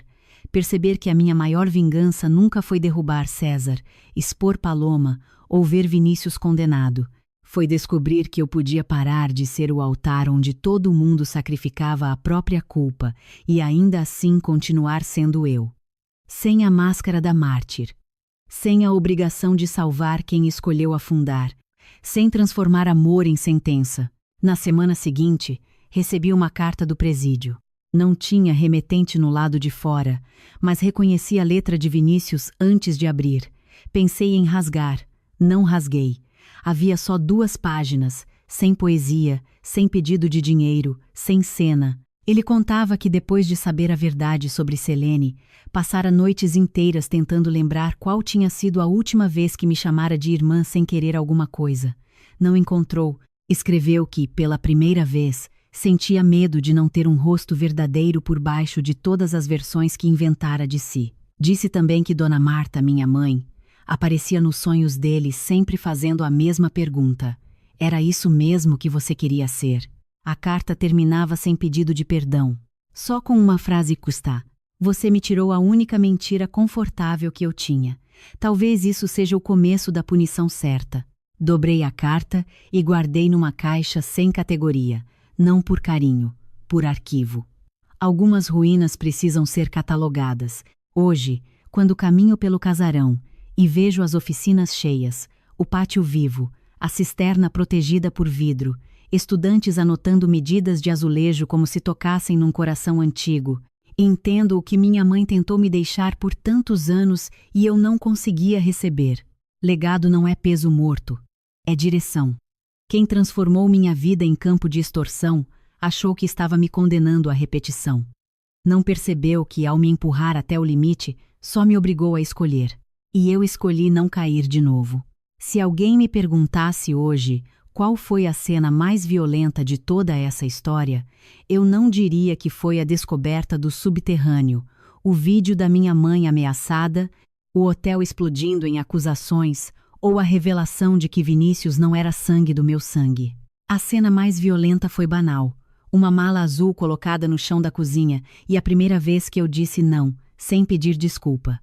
Perceber que a minha maior vingança nunca foi derrubar César, expor Paloma ou ver Vinícius condenado. Foi descobrir que eu podia parar de ser o altar onde todo mundo sacrificava a própria culpa e ainda assim continuar sendo eu. Sem a máscara da mártir. Sem a obrigação de salvar quem escolheu afundar. Sem transformar amor em sentença. Na semana seguinte, recebi uma carta do presídio. Não tinha remetente no lado de fora, mas reconheci a letra de Vinícius antes de abrir. Pensei em rasgar. Não rasguei. Havia só 2 páginas, sem poesia, sem pedido de dinheiro, sem cena. Ele contava que depois de saber a verdade sobre Selene, passara noites inteiras tentando lembrar qual tinha sido a última vez que me chamara de irmã sem querer alguma coisa. Não encontrou. Escreveu que, pela primeira vez, sentia medo de não ter um rosto verdadeiro por baixo de todas as versões que inventara de si. Disse também que Dona Marta, minha mãe, aparecia nos sonhos dele sempre fazendo a mesma pergunta. Era isso mesmo que você queria ser? A carta terminava sem pedido de perdão. Só com uma frase custa. Você me tirou a única mentira confortável que eu tinha. Talvez isso seja o começo da punição certa. Dobrei a carta e guardei numa caixa sem categoria. Não por carinho, por arquivo. Algumas ruínas precisam ser catalogadas. Hoje, quando caminho pelo casarão e vejo as oficinas cheias, o pátio vivo, a cisterna protegida por vidro, estudantes anotando medidas de azulejo como se tocassem num coração antigo, entendo o que minha mãe tentou me deixar por tantos anos e eu não conseguia receber. Legado não é peso morto, é direção. Quem transformou minha vida em campo de extorsão achou que estava me condenando à repetição. Não percebeu que, ao me empurrar até o limite, só me obrigou a escolher. E eu escolhi não cair de novo. Se alguém me perguntasse hoje qual foi a cena mais violenta de toda essa história, eu não diria que foi a descoberta do subterrâneo, o vídeo da minha mãe ameaçada, o hotel explodindo em acusações ou a revelação de que Vinícius não era sangue do meu sangue. A cena mais violenta foi banal. Uma mala azul colocada no chão da cozinha e a primeira vez que eu disse não, sem pedir desculpa.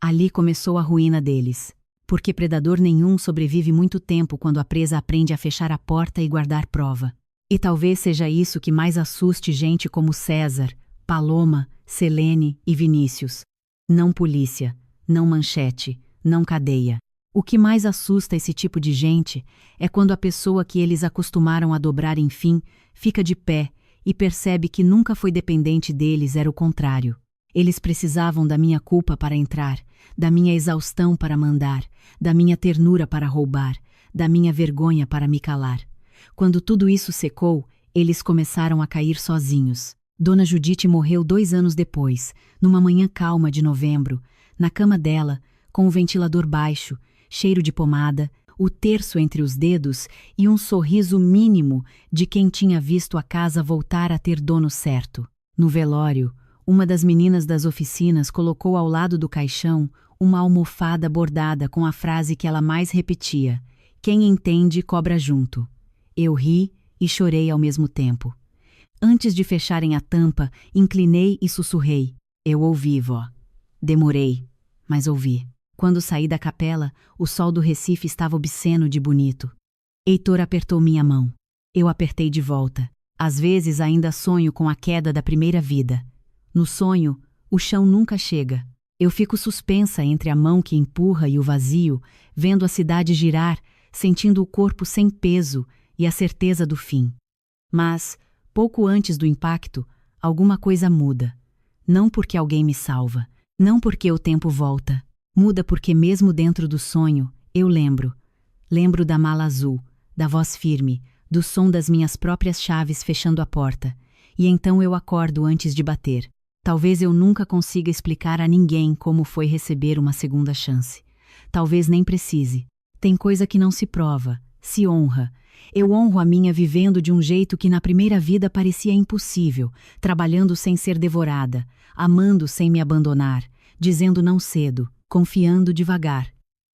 Ali começou a ruína deles. Porque predador nenhum sobrevive muito tempo quando a presa aprende a fechar a porta e guardar prova. E talvez seja isso que mais assuste gente como César, Paloma, Selene e Vinícius. Não polícia, não manchete, não cadeia. O que mais assusta esse tipo de gente é quando a pessoa que eles acostumaram a dobrar enfim fica de pé e percebe que nunca foi dependente deles, era o contrário. Eles precisavam da minha culpa para entrar, da minha exaustão para mandar, da minha ternura para roubar, da minha vergonha para me calar. Quando tudo isso secou, eles começaram a cair sozinhos. Dona Judite morreu 2 anos depois, numa manhã calma de novembro, na cama dela, com o ventilador baixo, cheiro de pomada, o terço entre os dedos e um sorriso mínimo de quem tinha visto a casa voltar a ter dono certo. No velório, uma das meninas das oficinas colocou ao lado do caixão uma almofada bordada com a frase que ela mais repetia: "Quem entende, cobra junto". Eu ri e chorei ao mesmo tempo. Antes de fecharem a tampa, inclinei e sussurrei: "Eu ouvi, vó". Demorei, mas ouvi. Quando saí da capela, o sol do Recife estava obsceno de bonito. Heitor apertou minha mão. Eu apertei de volta. Às vezes ainda sonho com a queda da primeira vida. No sonho, o chão nunca chega. Eu fico suspensa entre a mão que empurra e o vazio, vendo a cidade girar, sentindo o corpo sem peso e a certeza do fim. Mas, pouco antes do impacto, alguma coisa muda. Não porque alguém me salva, não porque o tempo volta. Muda porque mesmo dentro do sonho, eu lembro. Lembro da mala azul, da voz firme, do som das minhas próprias chaves fechando a porta. E então eu acordo antes de bater. Talvez eu nunca consiga explicar a ninguém como foi receber uma segunda chance. Talvez nem precise. Tem coisa que não se prova, se honra. Eu honro a minha vivendo de um jeito que na primeira vida parecia impossível, trabalhando sem ser devorada, amando sem me abandonar, dizendo não cedo, confiando devagar,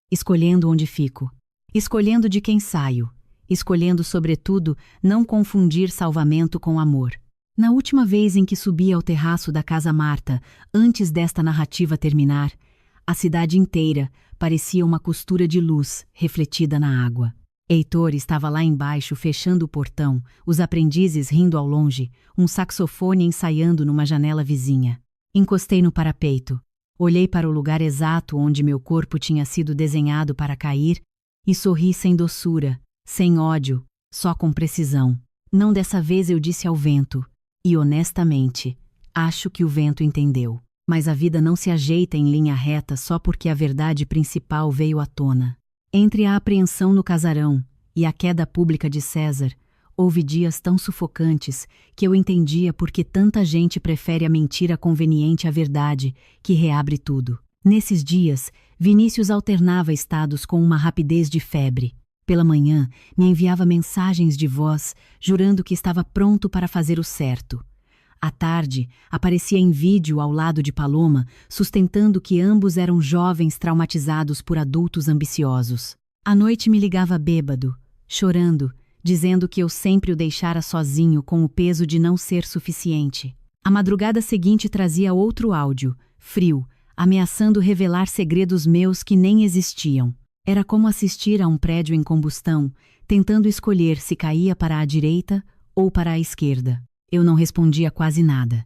escolhendo onde fico, escolhendo de quem saio, escolhendo, sobretudo, não confundir salvamento com amor. Na última vez em que subi ao terraço da Casa Marta, antes desta narrativa terminar, a cidade inteira parecia uma costura de luz refletida na água. Heitor estava lá embaixo fechando o portão, os aprendizes rindo ao longe, um saxofone ensaiando numa janela vizinha. Encostei no parapeito. Olhei para o lugar exato onde meu corpo tinha sido desenhado para cair e sorri sem doçura, sem ódio, só com precisão. Não dessa vez eu disse ao vento, e honestamente, acho que o vento entendeu. Mas a vida não se ajeita em linha reta só porque a verdade principal veio à tona. Entre a apreensão no casarão e a queda pública de César, houve dias tão sufocantes que eu entendia por que tanta gente prefere a mentira conveniente à verdade, que reabre tudo. Nesses dias, Vinícius alternava estados com uma rapidez de febre. Pela manhã, me enviava mensagens de voz, jurando que estava pronto para fazer o certo. À tarde, aparecia em vídeo ao lado de Paloma, sustentando que ambos eram jovens traumatizados por adultos ambiciosos. À noite me ligava bêbado, chorando, dizendo que eu sempre o deixara sozinho com o peso de não ser suficiente. A madrugada seguinte trazia outro áudio, frio, ameaçando revelar segredos meus que nem existiam. Era como assistir a um prédio em combustão, tentando escolher se caía para a direita ou para a esquerda. Eu não respondia quase nada.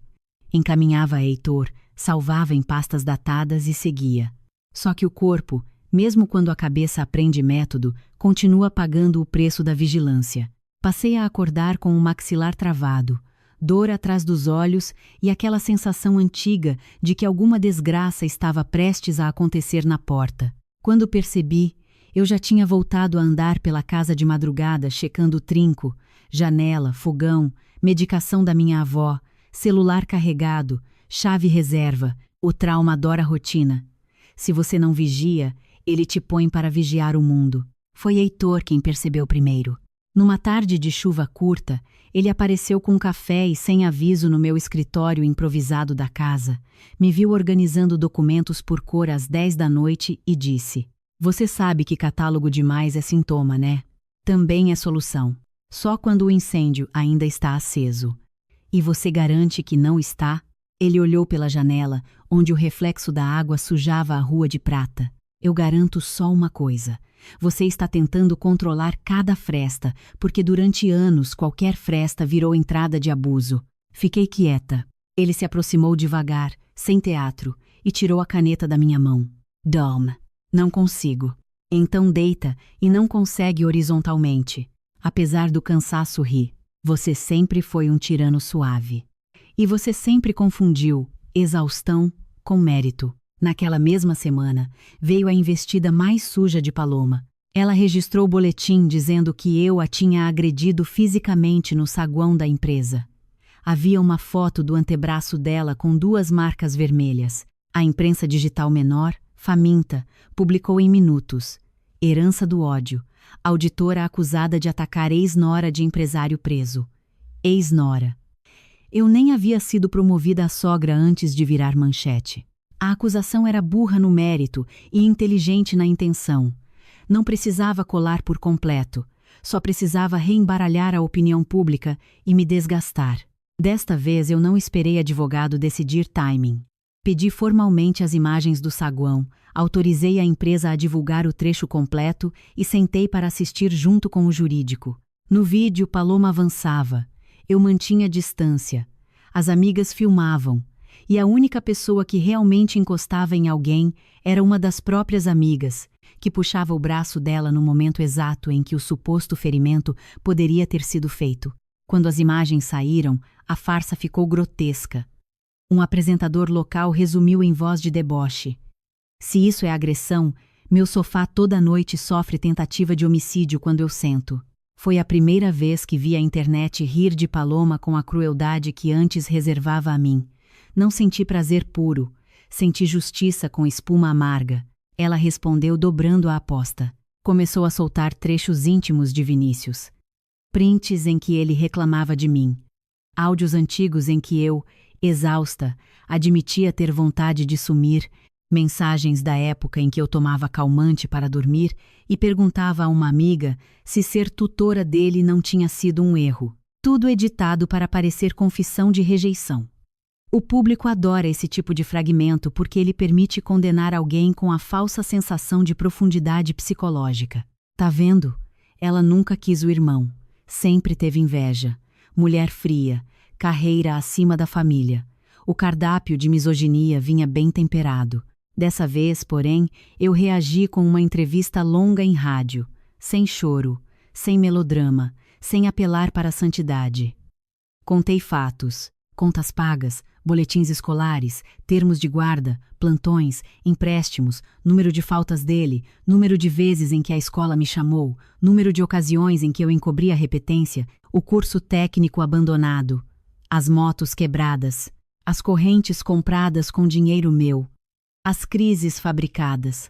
Encaminhava a Heitor, salvava em pastas datadas e seguia. Só que o corpo, mesmo quando a cabeça aprende método, continua pagando o preço da vigilância. Passei a acordar com o maxilar travado, dor atrás dos olhos e aquela sensação antiga de que alguma desgraça estava prestes a acontecer na porta. Quando percebi, eu já tinha voltado a andar pela casa de madrugada checando o trinco, janela, fogão, medicação da minha avó, celular carregado, chave reserva. O trauma adora rotina. Se você não vigia, ele te põe para vigiar o mundo. Foi Heitor quem percebeu primeiro. Numa tarde de chuva curta, ele apareceu com café e sem aviso no meu escritório improvisado da casa. Me viu organizando documentos por cor às 10 da noite e disse: "Você sabe que catálogo demais é sintoma, né? Também é solução. Só quando o incêndio ainda está aceso. E você garante que não está? Ele olhou pela janela, onde o reflexo da água sujava a rua de prata. Eu garanto só uma coisa. Você está tentando controlar cada fresta, porque durante anos qualquer fresta virou entrada de abuso. Fiquei quieta. Ele se aproximou devagar, sem teatro, e tirou a caneta da minha mão. Dorme. Não consigo. Então deita e não consegue horizontalmente. Apesar do cansaço ri. Você sempre foi um tirano suave. E você sempre confundiu exaustão com mérito. Naquela mesma semana, veio a investida mais suja de Paloma. Ela registrou o boletim dizendo que eu a tinha agredido fisicamente no saguão da empresa. Havia uma foto do antebraço dela com 2 marcas vermelhas. A imprensa digital menor, faminta, publicou em minutos. Herança do ódio. Auditora acusada de atacar ex-nora de empresário preso. Ex-nora. Eu nem havia sido promovida a sogra antes de virar manchete. A acusação era burra no mérito e inteligente na intenção. Não precisava colar por completo, só precisava reembaralhar a opinião pública e me desgastar. Desta vez eu não esperei advogado decidir timing. Pedi formalmente as imagens do saguão, autorizei a empresa a divulgar o trecho completo e sentei para assistir junto com o jurídico. No vídeo, Paloma avançava. Eu mantinha distância. As amigas filmavam. E a única pessoa que realmente encostava em alguém era uma das próprias amigas, que puxava o braço dela no momento exato em que o suposto ferimento poderia ter sido feito. Quando as imagens saíram, a farsa ficou grotesca. Um apresentador local resumiu em voz de deboche. Se isso é agressão, meu sofá toda noite sofre tentativa de homicídio quando eu sento. Foi a primeira vez que vi a internet rir de Paloma com a crueldade que antes reservava a mim. Não senti prazer puro, senti justiça com espuma amarga. Ela respondeu dobrando a aposta. Começou a soltar trechos íntimos de Vinícius. Prints em que ele reclamava de mim. Áudios antigos em que eu, exausta, admitia ter vontade de sumir. Mensagens da época em que eu tomava calmante para dormir e perguntava a uma amiga se ser tutora dele não tinha sido um erro. Tudo editado para parecer confissão de rejeição. O público adora esse tipo de fragmento porque ele permite condenar alguém com a falsa sensação de profundidade psicológica. Tá vendo? Ela nunca quis o irmão. Sempre teve inveja. Mulher fria. Carreira acima da família. O cardápio de misoginia vinha bem temperado. Dessa vez, porém, eu reagi com uma entrevista longa em rádio. Sem choro. Sem melodrama. Sem apelar para a santidade. Contei fatos. Contas pagas, boletins escolares, termos de guarda, plantões, empréstimos, número de faltas dele, número de vezes em que a escola me chamou, número de ocasiões em que eu encobri a repetência, o curso técnico abandonado, as motos quebradas, as correntes compradas com dinheiro meu, as crises fabricadas.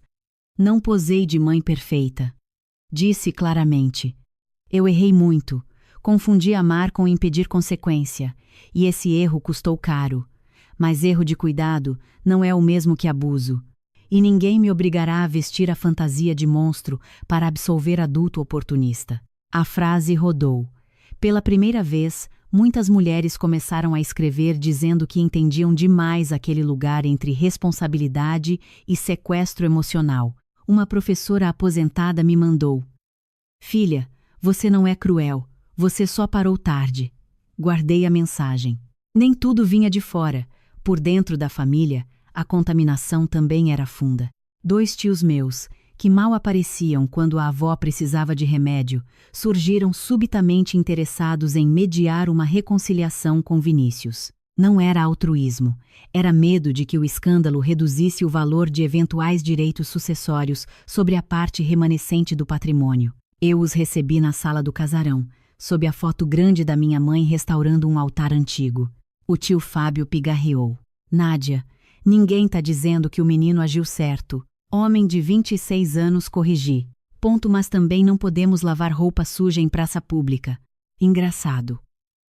Não posei de mãe perfeita. Disse claramente. Eu errei muito. Confundi amar com impedir consequência, e esse erro custou caro. Mas erro de cuidado não é o mesmo que abuso. E ninguém me obrigará a vestir a fantasia de monstro para absolver adulto oportunista. A frase rodou. Pela primeira vez, muitas mulheres começaram a escrever dizendo que entendiam demais aquele lugar entre responsabilidade e sequestro emocional. Uma professora aposentada me mandou. Filha, você não é cruel. Você só parou tarde. Guardei a mensagem. Nem tudo vinha de fora. Por dentro da família, a contaminação também era funda. 2 tios meus, que mal apareciam quando a avó precisava de remédio, surgiram subitamente interessados em mediar uma reconciliação com Vinícius. Não era altruísmo, era medo de que o escândalo reduzisse o valor de eventuais direitos sucessórios sobre a parte remanescente do patrimônio. Eu os recebi na sala do casarão, sob a foto grande da minha mãe restaurando um altar antigo. O tio Fábio pigarreou. Nádia, ninguém tá dizendo que o menino agiu certo. Homem de 26 anos corrigi. Ponto, mas também não podemos lavar roupa suja em praça pública. Engraçado.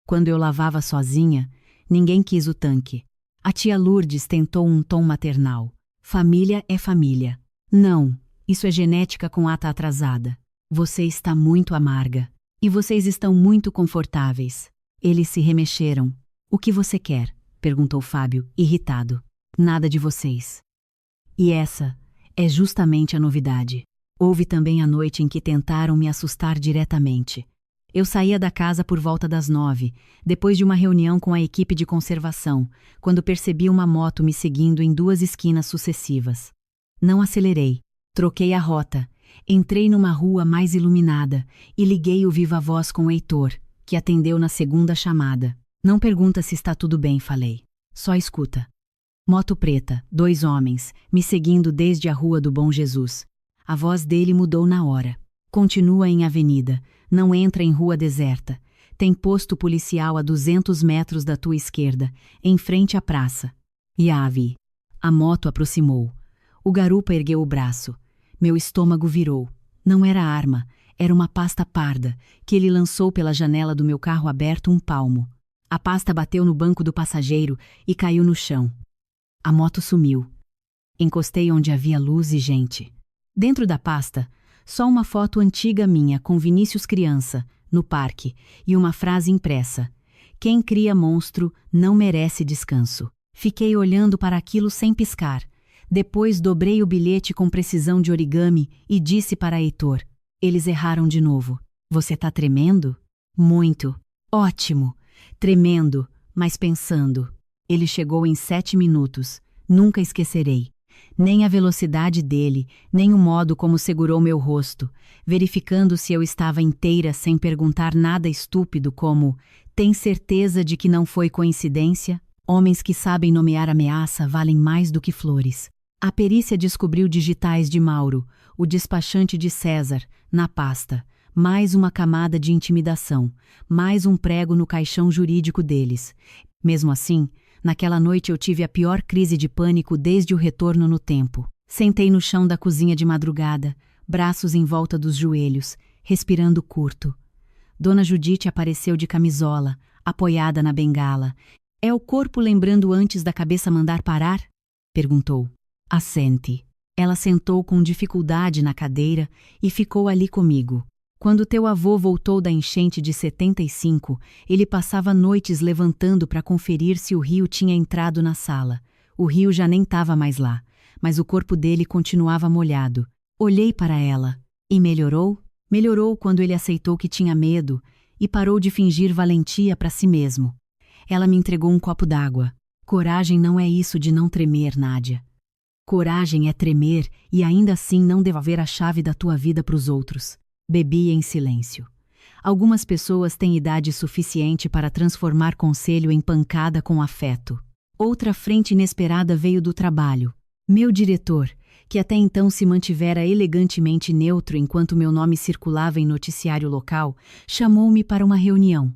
Quando eu lavava sozinha, ninguém quis o tanque. A tia Lourdes tentou um tom maternal. Família é família. Não, isso é genética com ata atrasada. Você está muito amarga. E vocês estão muito confortáveis. Eles se remexeram. O que você quer? Perguntou Fábio, irritado. Nada de vocês. E essa é justamente a novidade. Houve também a noite em que tentaram me assustar diretamente. Eu saía da casa por volta das 9, depois de uma reunião com a equipe de conservação, quando percebi uma moto me seguindo em 2 esquinas sucessivas. Não acelerei, troquei a rota, entrei numa rua mais iluminada e liguei o viva-voz com o Heitor, que atendeu na segunda chamada. Não pergunta se está tudo bem, falei. Só escuta. Moto preta, 2 homens, me seguindo desde a Rua do Bom Jesus. A voz dele mudou na hora. Continua em avenida, não entra em rua deserta. Tem posto policial a 200 metros da tua esquerda, em frente à praça. Yavi. A moto aproximou. O garupa ergueu o braço. Meu estômago virou. Não era arma, era uma pasta parda, que ele lançou pela janela do meu carro aberto 1 palmo. A pasta bateu no banco do passageiro e caiu no chão. A moto sumiu. Encostei onde havia luz e gente. Dentro da pasta, só uma foto antiga minha com Vinícius criança, no parque, e uma frase impressa. Quem cria monstro não merece descanso. Fiquei olhando para aquilo sem piscar. Depois dobrei o bilhete com precisão de origami e disse para Heitor. Eles erraram de novo. Você tá tremendo? Muito. Ótimo. Tremendo, mas pensando. Ele chegou em 7 minutos. Nunca esquecerei. Nem a velocidade dele, nem o modo como segurou meu rosto, verificando se eu estava inteira sem perguntar nada estúpido como: tem certeza de que não foi coincidência? Homens que sabem nomear ameaça valem mais do que flores. A perícia descobriu digitais de Mauro, o despachante de César, na pasta. Mais uma camada de intimidação, mais um prego no caixão jurídico deles. Mesmo assim, naquela noite eu tive a pior crise de pânico desde o retorno no tempo. Sentei no chão da cozinha de madrugada, braços em volta dos joelhos, respirando curto. Dona Judite apareceu de camisola, apoiada na bengala. É o corpo lembrando antes da cabeça mandar parar? Perguntou. Assente. Ela sentou com dificuldade na cadeira e ficou ali comigo. Quando teu avô voltou da enchente de 75, ele passava noites levantando para conferir se o rio tinha entrado na sala. O rio já nem estava mais lá, mas o corpo dele continuava molhado. Olhei para ela. E melhorou? Melhorou quando ele aceitou que tinha medo e parou de fingir valentia para si mesmo. Ela me entregou um copo d'água. Coragem não é isso de não tremer, Nádia. Coragem é tremer e ainda assim não devolver a chave da tua vida para os outros. Bebi em silêncio. Algumas pessoas têm idade suficiente para transformar conselho em pancada com afeto. Outra frente inesperada veio do trabalho. Meu diretor, que até então se mantivera elegantemente neutro enquanto meu nome circulava em noticiário local, chamou-me para uma reunião.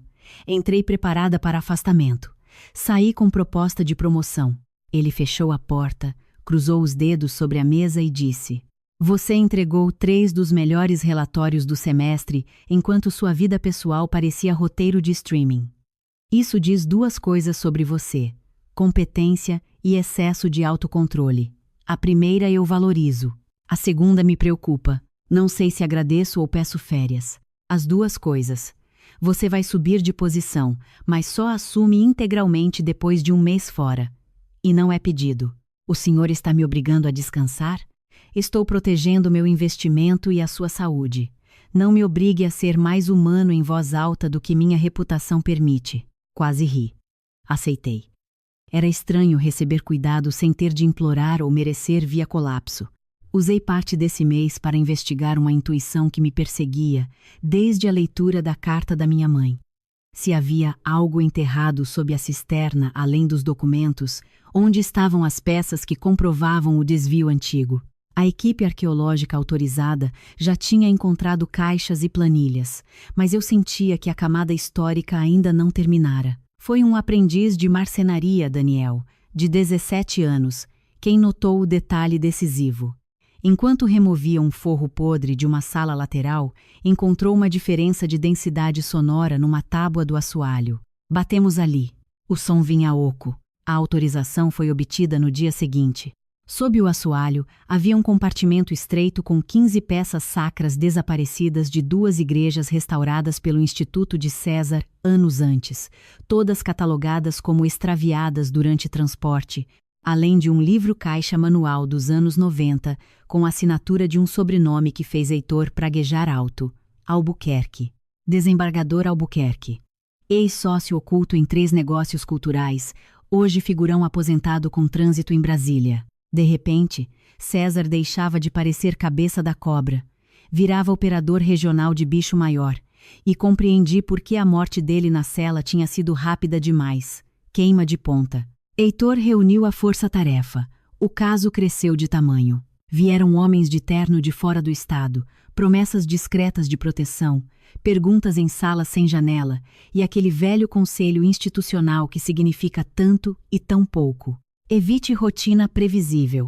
Entrei preparada para afastamento. Saí com proposta de promoção. Ele fechou a porta, cruzou os dedos sobre a mesa e disse: Você entregou 3 dos melhores relatórios do semestre, enquanto sua vida pessoal parecia roteiro de streaming. Isso diz 2 coisas sobre você: competência e excesso de autocontrole. A primeira eu valorizo. A segunda me preocupa. Não sei se agradeço ou peço férias. As 2 coisas. Você vai subir de posição, mas só assume integralmente depois de 1 mês fora. E não é pedido. O senhor está me obrigando a descansar? Estou protegendo meu investimento e a sua saúde. Não me obrigue a ser mais humano em voz alta do que minha reputação permite. Quase ri. Aceitei. Era estranho receber cuidado sem ter de implorar ou merecer via colapso. Usei parte desse mês para investigar uma intuição que me perseguia desde a leitura da carta da minha mãe. Se havia algo enterrado sob a cisterna além dos documentos, onde estavam as peças que comprovavam o desvio antigo? A equipe arqueológica autorizada já tinha encontrado caixas e planilhas, mas eu sentia que a camada histórica ainda não terminara. Foi um aprendiz de marcenaria, Daniel, de 17 anos, quem notou o detalhe decisivo. Enquanto removia um forro podre de uma sala lateral, encontrou uma diferença de densidade sonora numa tábua do assoalho. Batemos ali. O som vinha oco. A autorização foi obtida no dia seguinte. Sob o assoalho, havia um compartimento estreito com 15 peças sacras desaparecidas de 2 igrejas restauradas pelo Instituto de César anos antes, todas catalogadas como extraviadas durante transporte, além de um livro-caixa manual dos anos 90, com a assinatura de um sobrenome que fez Heitor praguejar alto: Albuquerque. Desembargador Albuquerque. Ex-sócio oculto em 3 negócios culturais, hoje figurão aposentado com trânsito em Brasília. De repente, César deixava de parecer cabeça da cobra. Virava operador regional de bicho maior, e compreendi por que a morte dele na cela tinha sido rápida demais. Queima de ponta. Heitor reuniu a força-tarefa. O caso cresceu de tamanho. Vieram homens de terno de fora do estado, promessas discretas de proteção, perguntas em salas sem janela e aquele velho conselho institucional que significa tanto e tão pouco. Evite rotina previsível.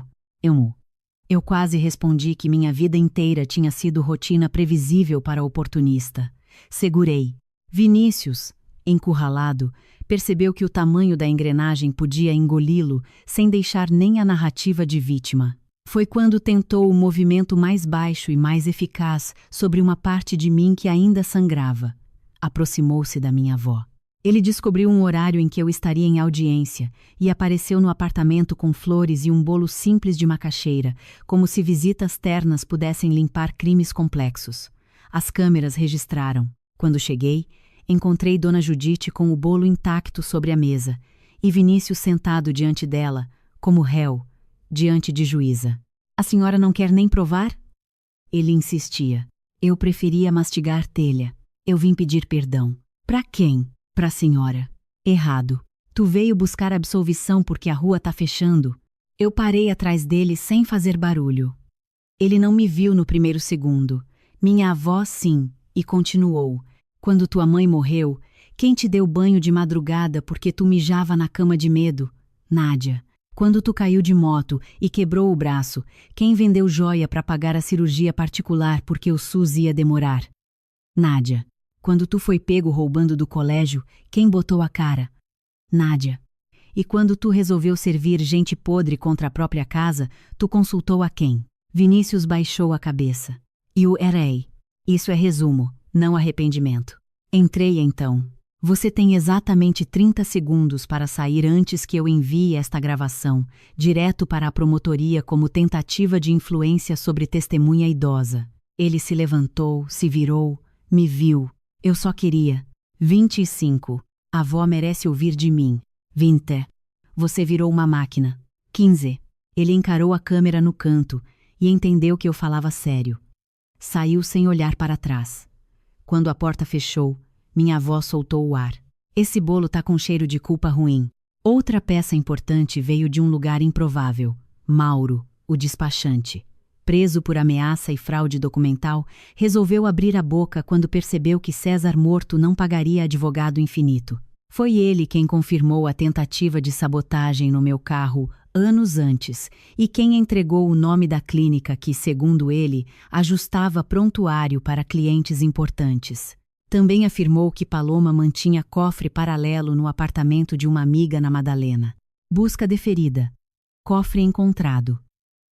Eu quase respondi que minha vida inteira tinha sido rotina previsível para oportunista. Segurei. Vinícius, encurralado, percebeu que o tamanho da engrenagem podia engoli-lo sem deixar nem a narrativa de vítima. Foi quando tentou o movimento mais baixo e mais eficaz sobre uma parte de mim que ainda sangrava. Aproximou-se da minha avó. Ele descobriu um horário em que eu estaria em audiência e apareceu no apartamento com flores e um bolo simples de macaxeira, como se visitas ternas pudessem limpar crimes complexos. As câmeras registraram. Quando cheguei, encontrei Dona Judite com o bolo intacto sobre a mesa e Vinícius sentado diante dela, como réu, diante de juíza. A senhora não quer nem provar? Ele insistia. Eu preferia mastigar telha. Eu vim pedir perdão. Pra quem? Pra senhora. Errado. Tu veio buscar absolvição porque a rua tá fechando. Eu parei atrás dele sem fazer barulho. Ele não me viu no primeiro segundo. Minha avó sim, e continuou. Quando tua mãe morreu, quem te deu banho de madrugada porque tu mijava na cama de medo? Nádia. Quando tu caiu de moto e quebrou o braço, quem vendeu joia para pagar a cirurgia particular porque o SUS ia demorar? Nádia. Quando tu foi pego roubando do colégio, quem botou a cara? Nádia. E quando tu resolveu servir gente podre contra a própria casa, tu consultou a quem? Vinícius baixou a cabeça. Eu errei. Isso é resumo, não arrependimento. Entrei então. Você tem exatamente 30 segundos para sair antes que eu envie esta gravação, direto para a promotoria como tentativa de influência sobre testemunha idosa. Ele se levantou, se virou, me viu. Eu só queria. 25. A avó merece ouvir de mim. 20. Você virou uma máquina. 15. Ele encarou a câmera no canto e entendeu que eu falava sério. Saiu sem olhar para trás. Quando a porta fechou, minha avó soltou o ar. Esse bolo tá com cheiro de culpa ruim. Outra peça importante veio de um lugar improvável. Mauro, o despachante. Preso por ameaça e fraude documental, resolveu abrir a boca quando percebeu que César morto não pagaria advogado infinito. Foi ele quem confirmou a tentativa de sabotagem no meu carro anos antes e quem entregou o nome da clínica que, segundo ele, ajustava prontuário para clientes importantes. Também afirmou que Paloma mantinha cofre paralelo no apartamento de uma amiga na Madalena. Busca deferida. Cofre encontrado.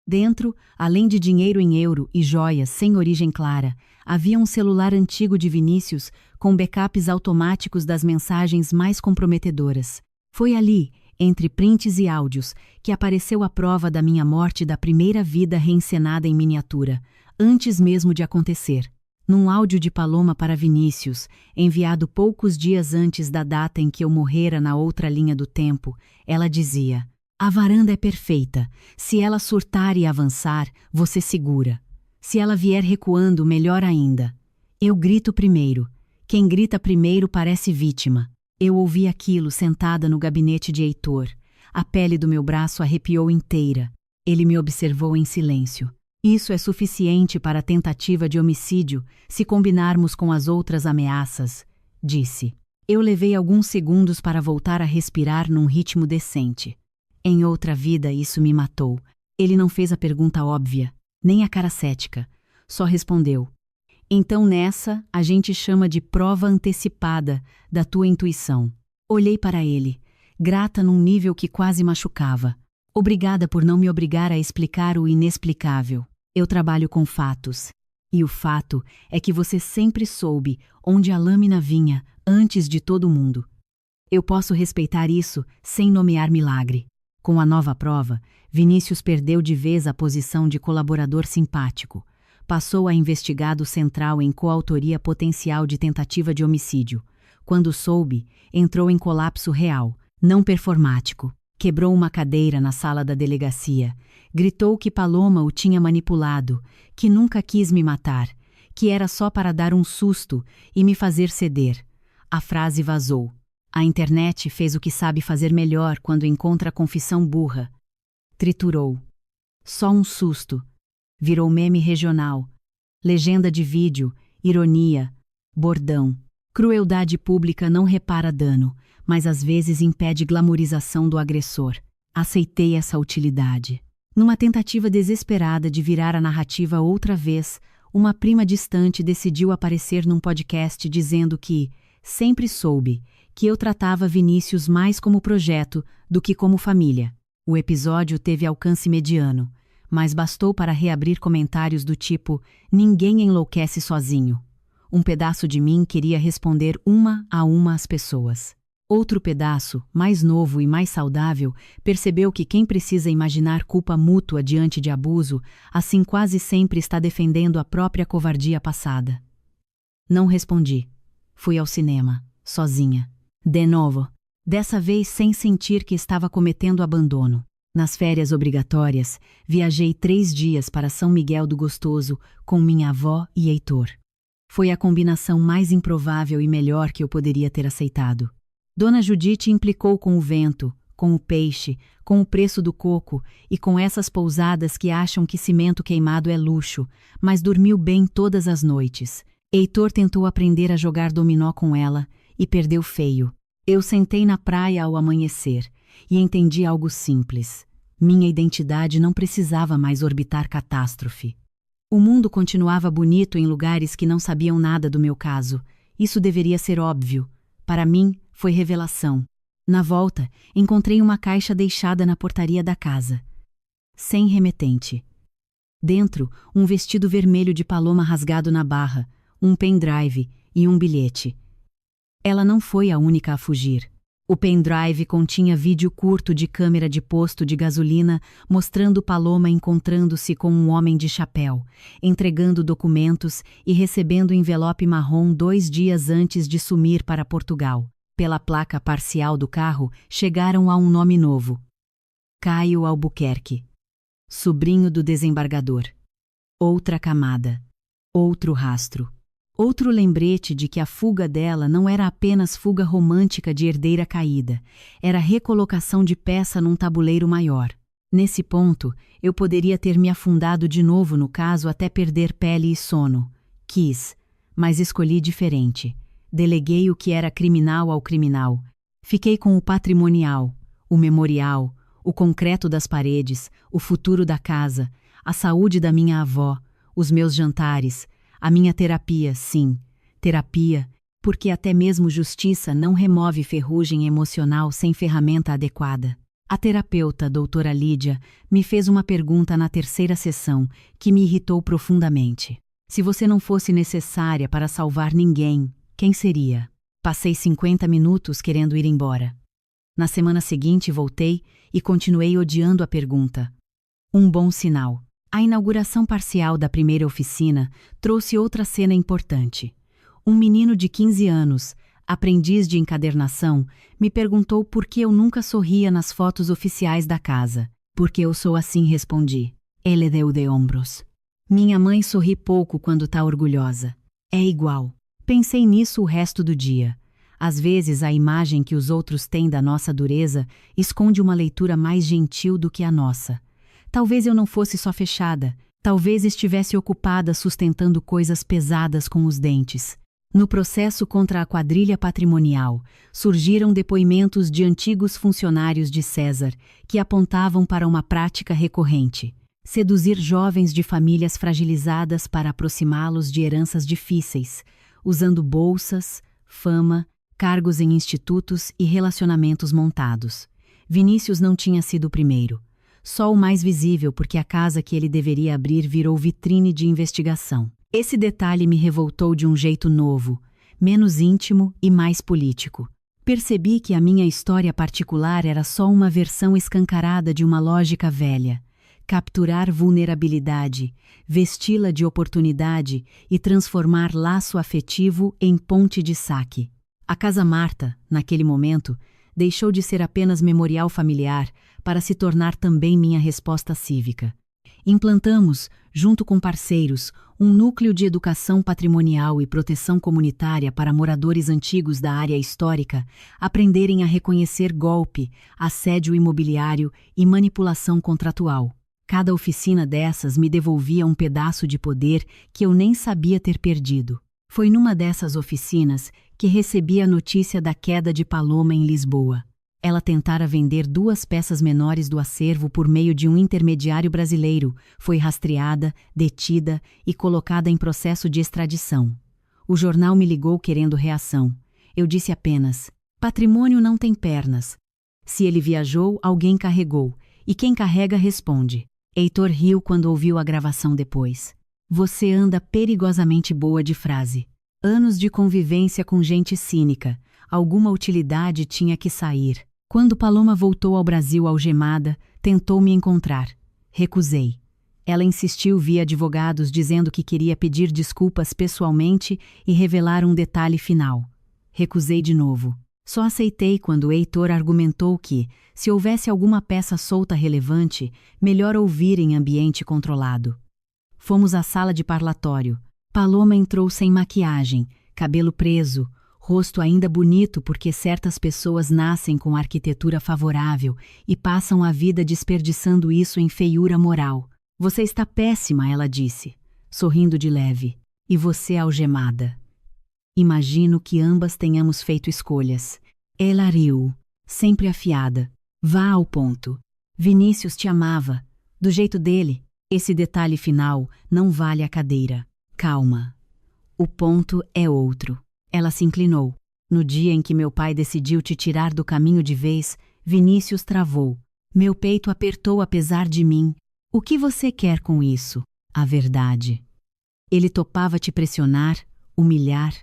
Dentro, além de dinheiro em euro e joias sem origem clara, havia um celular antigo de Vinícius com backups automáticos das mensagens mais comprometedoras. Foi ali, entre prints e áudios, que apareceu a prova da minha morte da primeira vida reencenada em miniatura, antes mesmo de acontecer. Num áudio de Paloma para Vinícius, enviado poucos dias antes da data em que eu morrera na outra linha do tempo, ela dizia: a varanda é perfeita. Se ela surtar e avançar, você segura. Se ela vier recuando, melhor ainda. Eu grito primeiro. Quem grita primeiro parece vítima. Eu ouvi aquilo sentada no gabinete de Heitor. A pele do meu braço arrepiou inteira. Ele me observou em silêncio. Isso é suficiente para a tentativa de homicídio, se combinarmos com as outras ameaças, disse. Eu levei alguns segundos para voltar a respirar num ritmo decente. Em outra vida isso me matou. Ele não fez a pergunta óbvia, nem a cara cética. Só respondeu: então nessa a gente chama de prova antecipada da tua intuição. Olhei para ele, grata num nível que quase machucava. Obrigada por não me obrigar a explicar o inexplicável. Eu trabalho com fatos. E o fato é que você sempre soube onde a lâmina vinha antes de todo mundo. Eu posso respeitar isso sem nomear milagre. Com a nova prova, Vinícius perdeu de vez a posição de colaborador simpático. Passou a investigado central em coautoria potencial de tentativa de homicídio. Quando soube, entrou em colapso real, não performático. Quebrou uma cadeira na sala da delegacia. Gritou que Paloma o tinha manipulado, que nunca quis me matar, que era só para dar um susto e me fazer ceder. A frase vazou. A internet fez o que sabe fazer melhor quando encontra confissão burra. Triturou. Só um susto. Virou meme regional. Legenda de vídeo, ironia, bordão. Crueldade pública não repara dano, mas às vezes impede glamorização do agressor. Aceitei essa utilidade. Numa tentativa desesperada de virar a narrativa outra vez, uma prima distante decidiu aparecer num podcast dizendo que sempre soube que eu tratava Vinícius mais como projeto do que como família. O episódio teve alcance mediano, mas bastou para reabrir comentários do tipo "ninguém enlouquece sozinho". Um pedaço de mim queria responder uma a uma às pessoas. Outro pedaço, mais novo e mais saudável, percebeu que quem precisa imaginar culpa mútua diante de abuso, assim quase sempre está defendendo a própria covardia passada. Não respondi. Fui ao cinema, sozinha. De novo. Dessa vez sem sentir que estava cometendo abandono. Nas férias obrigatórias, viajei 3 dias para São Miguel do Gostoso com minha avó e Heitor. Foi a combinação mais improvável e melhor que eu poderia ter aceitado. Dona Judite implicou com o vento, com o peixe, com o preço do coco e com essas pousadas que acham que cimento queimado é luxo, mas dormiu bem todas as noites. Heitor tentou aprender a jogar dominó com ela e perdeu feio. Eu sentei na praia ao amanhecer e entendi algo simples. Minha identidade não precisava mais orbitar catástrofe. O mundo continuava bonito em lugares que não sabiam nada do meu caso. Isso deveria ser óbvio. Para mim, foi revelação. Na volta, encontrei uma caixa deixada na portaria da casa. Sem remetente. Dentro, um vestido vermelho de Paloma rasgado na barra, um pendrive e um bilhete. Ela não foi a única a fugir. O pendrive continha vídeo curto de câmera de posto de gasolina mostrando Paloma encontrando-se com um homem de chapéu, entregando documentos e recebendo envelope marrom 2 dias antes de sumir para Portugal. Pela placa parcial do carro, chegaram a um nome novo. Caio Albuquerque. Sobrinho do desembargador. Outra camada. Outro rastro. Outro lembrete de que a fuga dela não era apenas fuga romântica de herdeira caída, era recolocação de peça num tabuleiro maior. Nesse ponto, eu poderia ter me afundado de novo no caso até perder pele e sono. Quis, mas escolhi diferente. Deleguei o que era criminal ao criminal. Fiquei com o patrimonial, o memorial, o concreto das paredes, o futuro da casa, a saúde da minha avó, os meus jantares, a minha terapia, sim, terapia, porque até mesmo justiça não remove ferrugem emocional sem ferramenta adequada. A terapeuta, doutora Lídia, me fez uma pergunta na 3ª sessão que me irritou profundamente. Se você não fosse necessária para salvar ninguém, quem seria? Passei 50 minutos querendo ir embora. Na semana seguinte voltei e continuei odiando a pergunta. Um bom sinal. A inauguração parcial da primeira oficina trouxe outra cena importante. Um menino de 15 anos, aprendiz de encadernação, me perguntou por que eu nunca sorria nas fotos oficiais da casa. Porque eu sou assim, respondi. Ele deu de ombros. Minha mãe sorri pouco quando tá orgulhosa. É igual. Pensei nisso o resto do dia. Às vezes a imagem que os outros têm da nossa dureza esconde uma leitura mais gentil do que a nossa. Talvez eu não fosse só fechada, talvez estivesse ocupada sustentando coisas pesadas com os dentes. No processo contra a quadrilha patrimonial, surgiram depoimentos de antigos funcionários de César que apontavam para uma prática recorrente: seduzir jovens de famílias fragilizadas para aproximá-los de heranças difíceis, usando bolsas, fama, cargos em institutos e relacionamentos montados. Vinícius não tinha sido o primeiro. Só o mais visível porque a casa que ele deveria abrir virou vitrine de investigação. Esse detalhe me revoltou de um jeito novo, menos íntimo e mais político. Percebi que a minha história particular era só uma versão escancarada de uma lógica velha. Capturar vulnerabilidade, vesti-la de oportunidade e transformar laço afetivo em ponte de saque. A Casa Marta, naquele momento, deixou de ser apenas memorial familiar para se tornar também minha resposta cívica. Implantamos, junto com parceiros, um núcleo de educação patrimonial e proteção comunitária para moradores antigos da área histórica aprenderem a reconhecer golpe, assédio imobiliário e manipulação contratual. Cada oficina dessas me devolvia um pedaço de poder que eu nem sabia ter perdido. Foi numa dessas oficinas que recebi a notícia da queda de Paloma em Lisboa. Ela tentara vender 2 peças menores do acervo por meio de um intermediário brasileiro, foi rastreada, detida e colocada em processo de extradição. O jornal me ligou querendo reação. Eu disse apenas: patrimônio não tem pernas. Se ele viajou, alguém carregou, e quem carrega responde. Heitor riu quando ouviu a gravação depois. Você anda perigosamente boa de frase. Anos de convivência com gente cínica. Alguma utilidade tinha que sair. Quando Paloma voltou ao Brasil algemada, tentou me encontrar. Recusei. Ela insistiu via advogados dizendo que queria pedir desculpas pessoalmente e revelar um detalhe final. Recusei de novo. Só aceitei quando Heitor argumentou que, se houvesse alguma peça solta relevante, melhor ouvir em ambiente controlado. Fomos à sala de parlatório. Paloma entrou sem maquiagem, cabelo preso, rosto ainda bonito porque certas pessoas nascem com arquitetura favorável e passam a vida desperdiçando isso em feiura moral. Você está péssima, ela disse, sorrindo de leve. E você algemada. Imagino que ambas tenhamos feito escolhas. Ela riu, sempre afiada. Vá ao ponto. Vinícius te amava. Do jeito dele. Esse detalhe final não vale a cadeira. Calma. O ponto é outro. Ela se inclinou. No dia em que meu pai decidiu te tirar do caminho de vez, Vinícius travou. Meu peito apertou apesar de mim. O que você quer com isso? A verdade. Ele topava te pressionar, humilhar,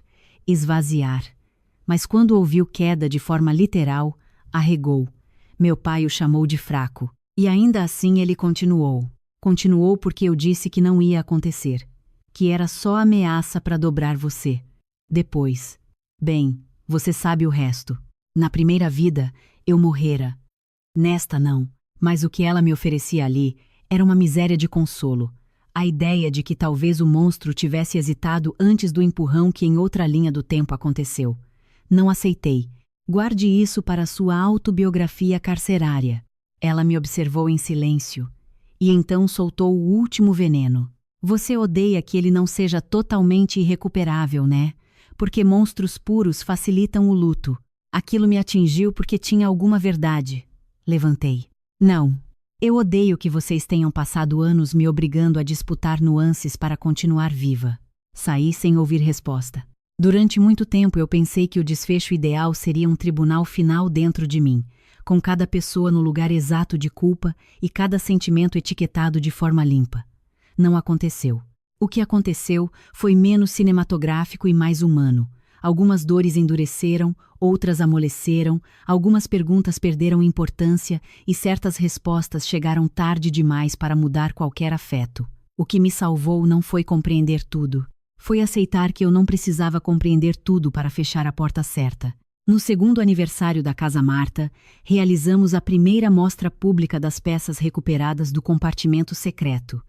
esvaziar. Mas quando ouviu queda de forma literal, arregou. Meu pai o chamou de fraco. E ainda assim ele continuou. Continuou porque eu disse que não ia acontecer. Que era só ameaça para dobrar você. Depois. Bem, você sabe o resto. Na primeira vida, eu morrera. Nesta não. Mas o que ela me oferecia ali era uma miséria de consolo. A ideia de que talvez o monstro tivesse hesitado antes do empurrão que em outra linha do tempo aconteceu. Não aceitei. Guarde isso para sua autobiografia carcerária. Ela me observou em silêncio. E então soltou o último veneno. Você odeia que ele não seja totalmente irrecuperável, né? Porque monstros puros facilitam o luto. Aquilo me atingiu porque tinha alguma verdade. Levantei. Não. Eu odeio que vocês tenham passado anos me obrigando a disputar nuances para continuar viva. Saí sem ouvir resposta. Durante muito tempo eu pensei que o desfecho ideal seria um tribunal final dentro de mim, com cada pessoa no lugar exato de culpa e cada sentimento etiquetado de forma limpa. Não aconteceu. O que aconteceu foi menos cinematográfico e mais humano. Algumas dores endureceram, outras amoleceram, algumas perguntas perderam importância e certas respostas chegaram tarde demais para mudar qualquer afeto. O que me salvou não foi compreender tudo. Foi aceitar que eu não precisava compreender tudo para fechar a porta certa. No segundo aniversário da Casa Marta, realizamos a primeira mostra pública das peças recuperadas do compartimento secreto.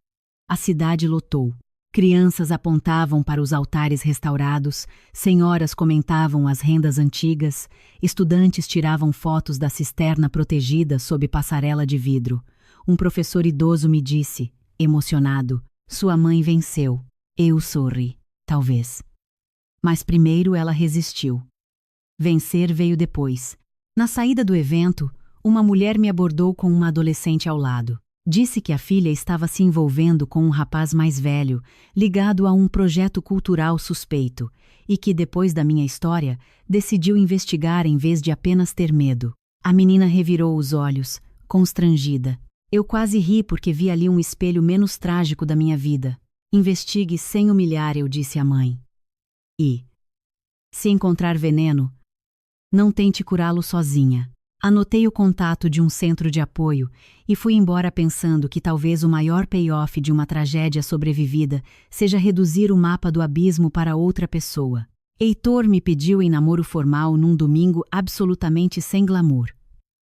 A cidade lotou. Crianças apontavam para os altares restaurados, senhoras comentavam as rendas antigas, estudantes tiravam fotos da cisterna protegida sob passarela de vidro. Um professor idoso me disse, emocionado, sua mãe venceu. Eu sorri, talvez. Mas primeiro ela resistiu. Vencer veio depois. Na saída do evento, uma mulher me abordou com uma adolescente ao lado. Disse que a filha estava se envolvendo com um rapaz mais velho, ligado a um projeto cultural suspeito, e que, depois da minha história, decidiu investigar em vez de apenas ter medo. A menina revirou os olhos, constrangida. Eu quase ri porque vi ali um espelho menos trágico da minha vida. Investigue sem humilhar, eu disse à mãe. E, se encontrar veneno, não tente curá-lo sozinha. Anotei o contato de um centro de apoio e fui embora pensando que talvez o maior payoff de uma tragédia sobrevivida seja reduzir o mapa do abismo para outra pessoa. Heitor me pediu em namoro formal num domingo absolutamente sem glamour.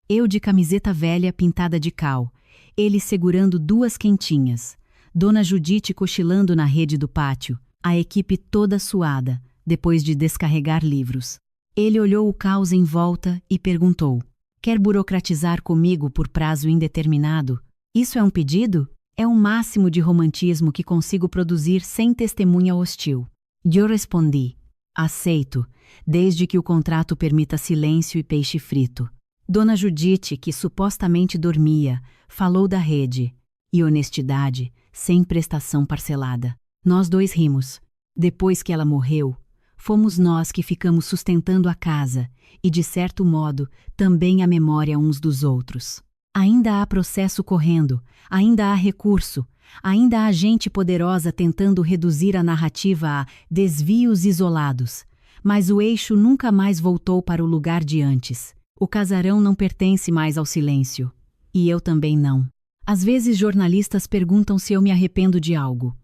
Eu de camiseta velha pintada de cal, ele segurando 2 quentinhas, Dona Judite cochilando na rede do pátio, a equipe toda suada, depois de descarregar livros. Ele olhou o caos em volta e perguntou: quer burocratizar comigo por prazo indeterminado? Isso é um pedido? É o máximo de romantismo que consigo produzir sem testemunha hostil. Eu respondi: aceito, desde que o contrato permita silêncio e peixe frito. Dona Judite, que supostamente dormia, falou da rede. E honestidade, sem prestação parcelada. Nós 2 rimos. Depois que ela morreu, fomos nós que ficamos sustentando a casa e, de certo modo, também a memória uns dos outros. Ainda há processo correndo, ainda há recurso, ainda há gente poderosa tentando reduzir a narrativa a desvios isolados, mas o eixo nunca mais voltou para o lugar de antes. O casarão não pertence mais ao silêncio. E eu também não. Às vezes jornalistas perguntam se eu me arrependo de algo.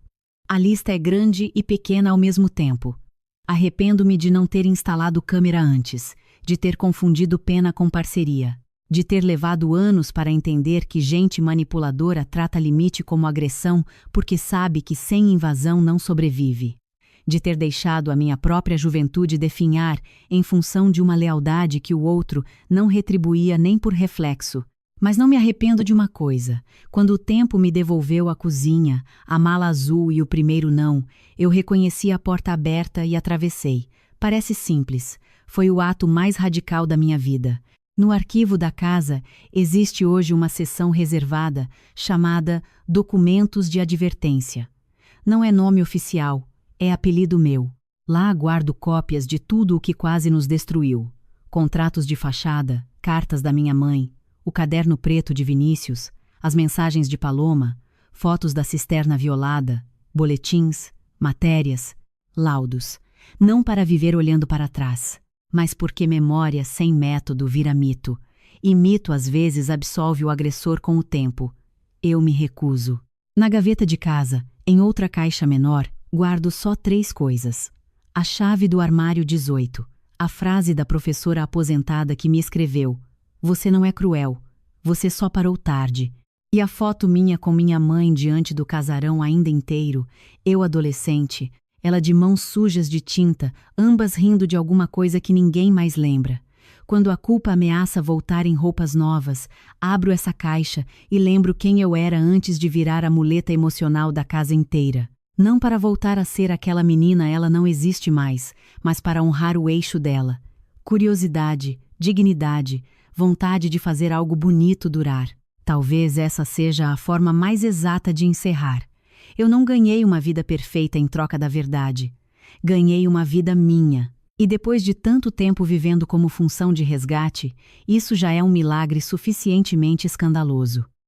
A lista é grande e pequena ao mesmo tempo. Arrependo-me de não ter instalado câmera antes, de ter confundido pena com parceria, de ter levado anos para entender que gente manipuladora trata limite como agressão porque sabe que sem invasão não sobrevive, de ter deixado a minha própria juventude definhar em função de uma lealdade que o outro não retribuía nem por reflexo. Mas não me arrependo de uma coisa: quando o tempo me devolveu a cozinha, a mala azul e o primeiro não, eu reconheci a porta aberta e atravessei. Parece simples, foi o ato mais radical da minha vida. No arquivo da casa existe hoje uma seção reservada chamada Documentos de Advertência. Não é nome oficial, é apelido meu. Lá guardo cópias de tudo o que quase nos destruiu. Contratos de fachada, cartas da minha mãe, o caderno preto de Vinícius, as mensagens de Paloma, fotos da cisterna violada, boletins, matérias, laudos. Não para viver olhando para trás, mas porque memória sem método vira mito, e mito às vezes absolve o agressor com o tempo. Eu me recuso. Na gaveta de casa, em outra caixa menor, guardo só 3 coisas. A chave do armário 18, a frase da professora aposentada que me escreveu: você não é cruel, você só parou tarde. E a foto minha com minha mãe diante do casarão ainda inteiro, eu adolescente, ela de mãos sujas de tinta, ambas rindo de alguma coisa que ninguém mais lembra. Quando a culpa ameaça voltar em roupas novas, abro essa caixa e lembro quem eu era antes de virar a muleta emocional da casa inteira. Não para voltar a ser aquela menina, ela não existe mais, mas para honrar o eixo dela. Curiosidade, dignidade, vontade de fazer algo bonito durar. Talvez essa seja a forma mais exata de encerrar. Eu não ganhei uma vida perfeita em troca da verdade. Ganhei uma vida minha. E depois de tanto tempo vivendo como função de resgate, isso já é um milagre suficientemente escandaloso.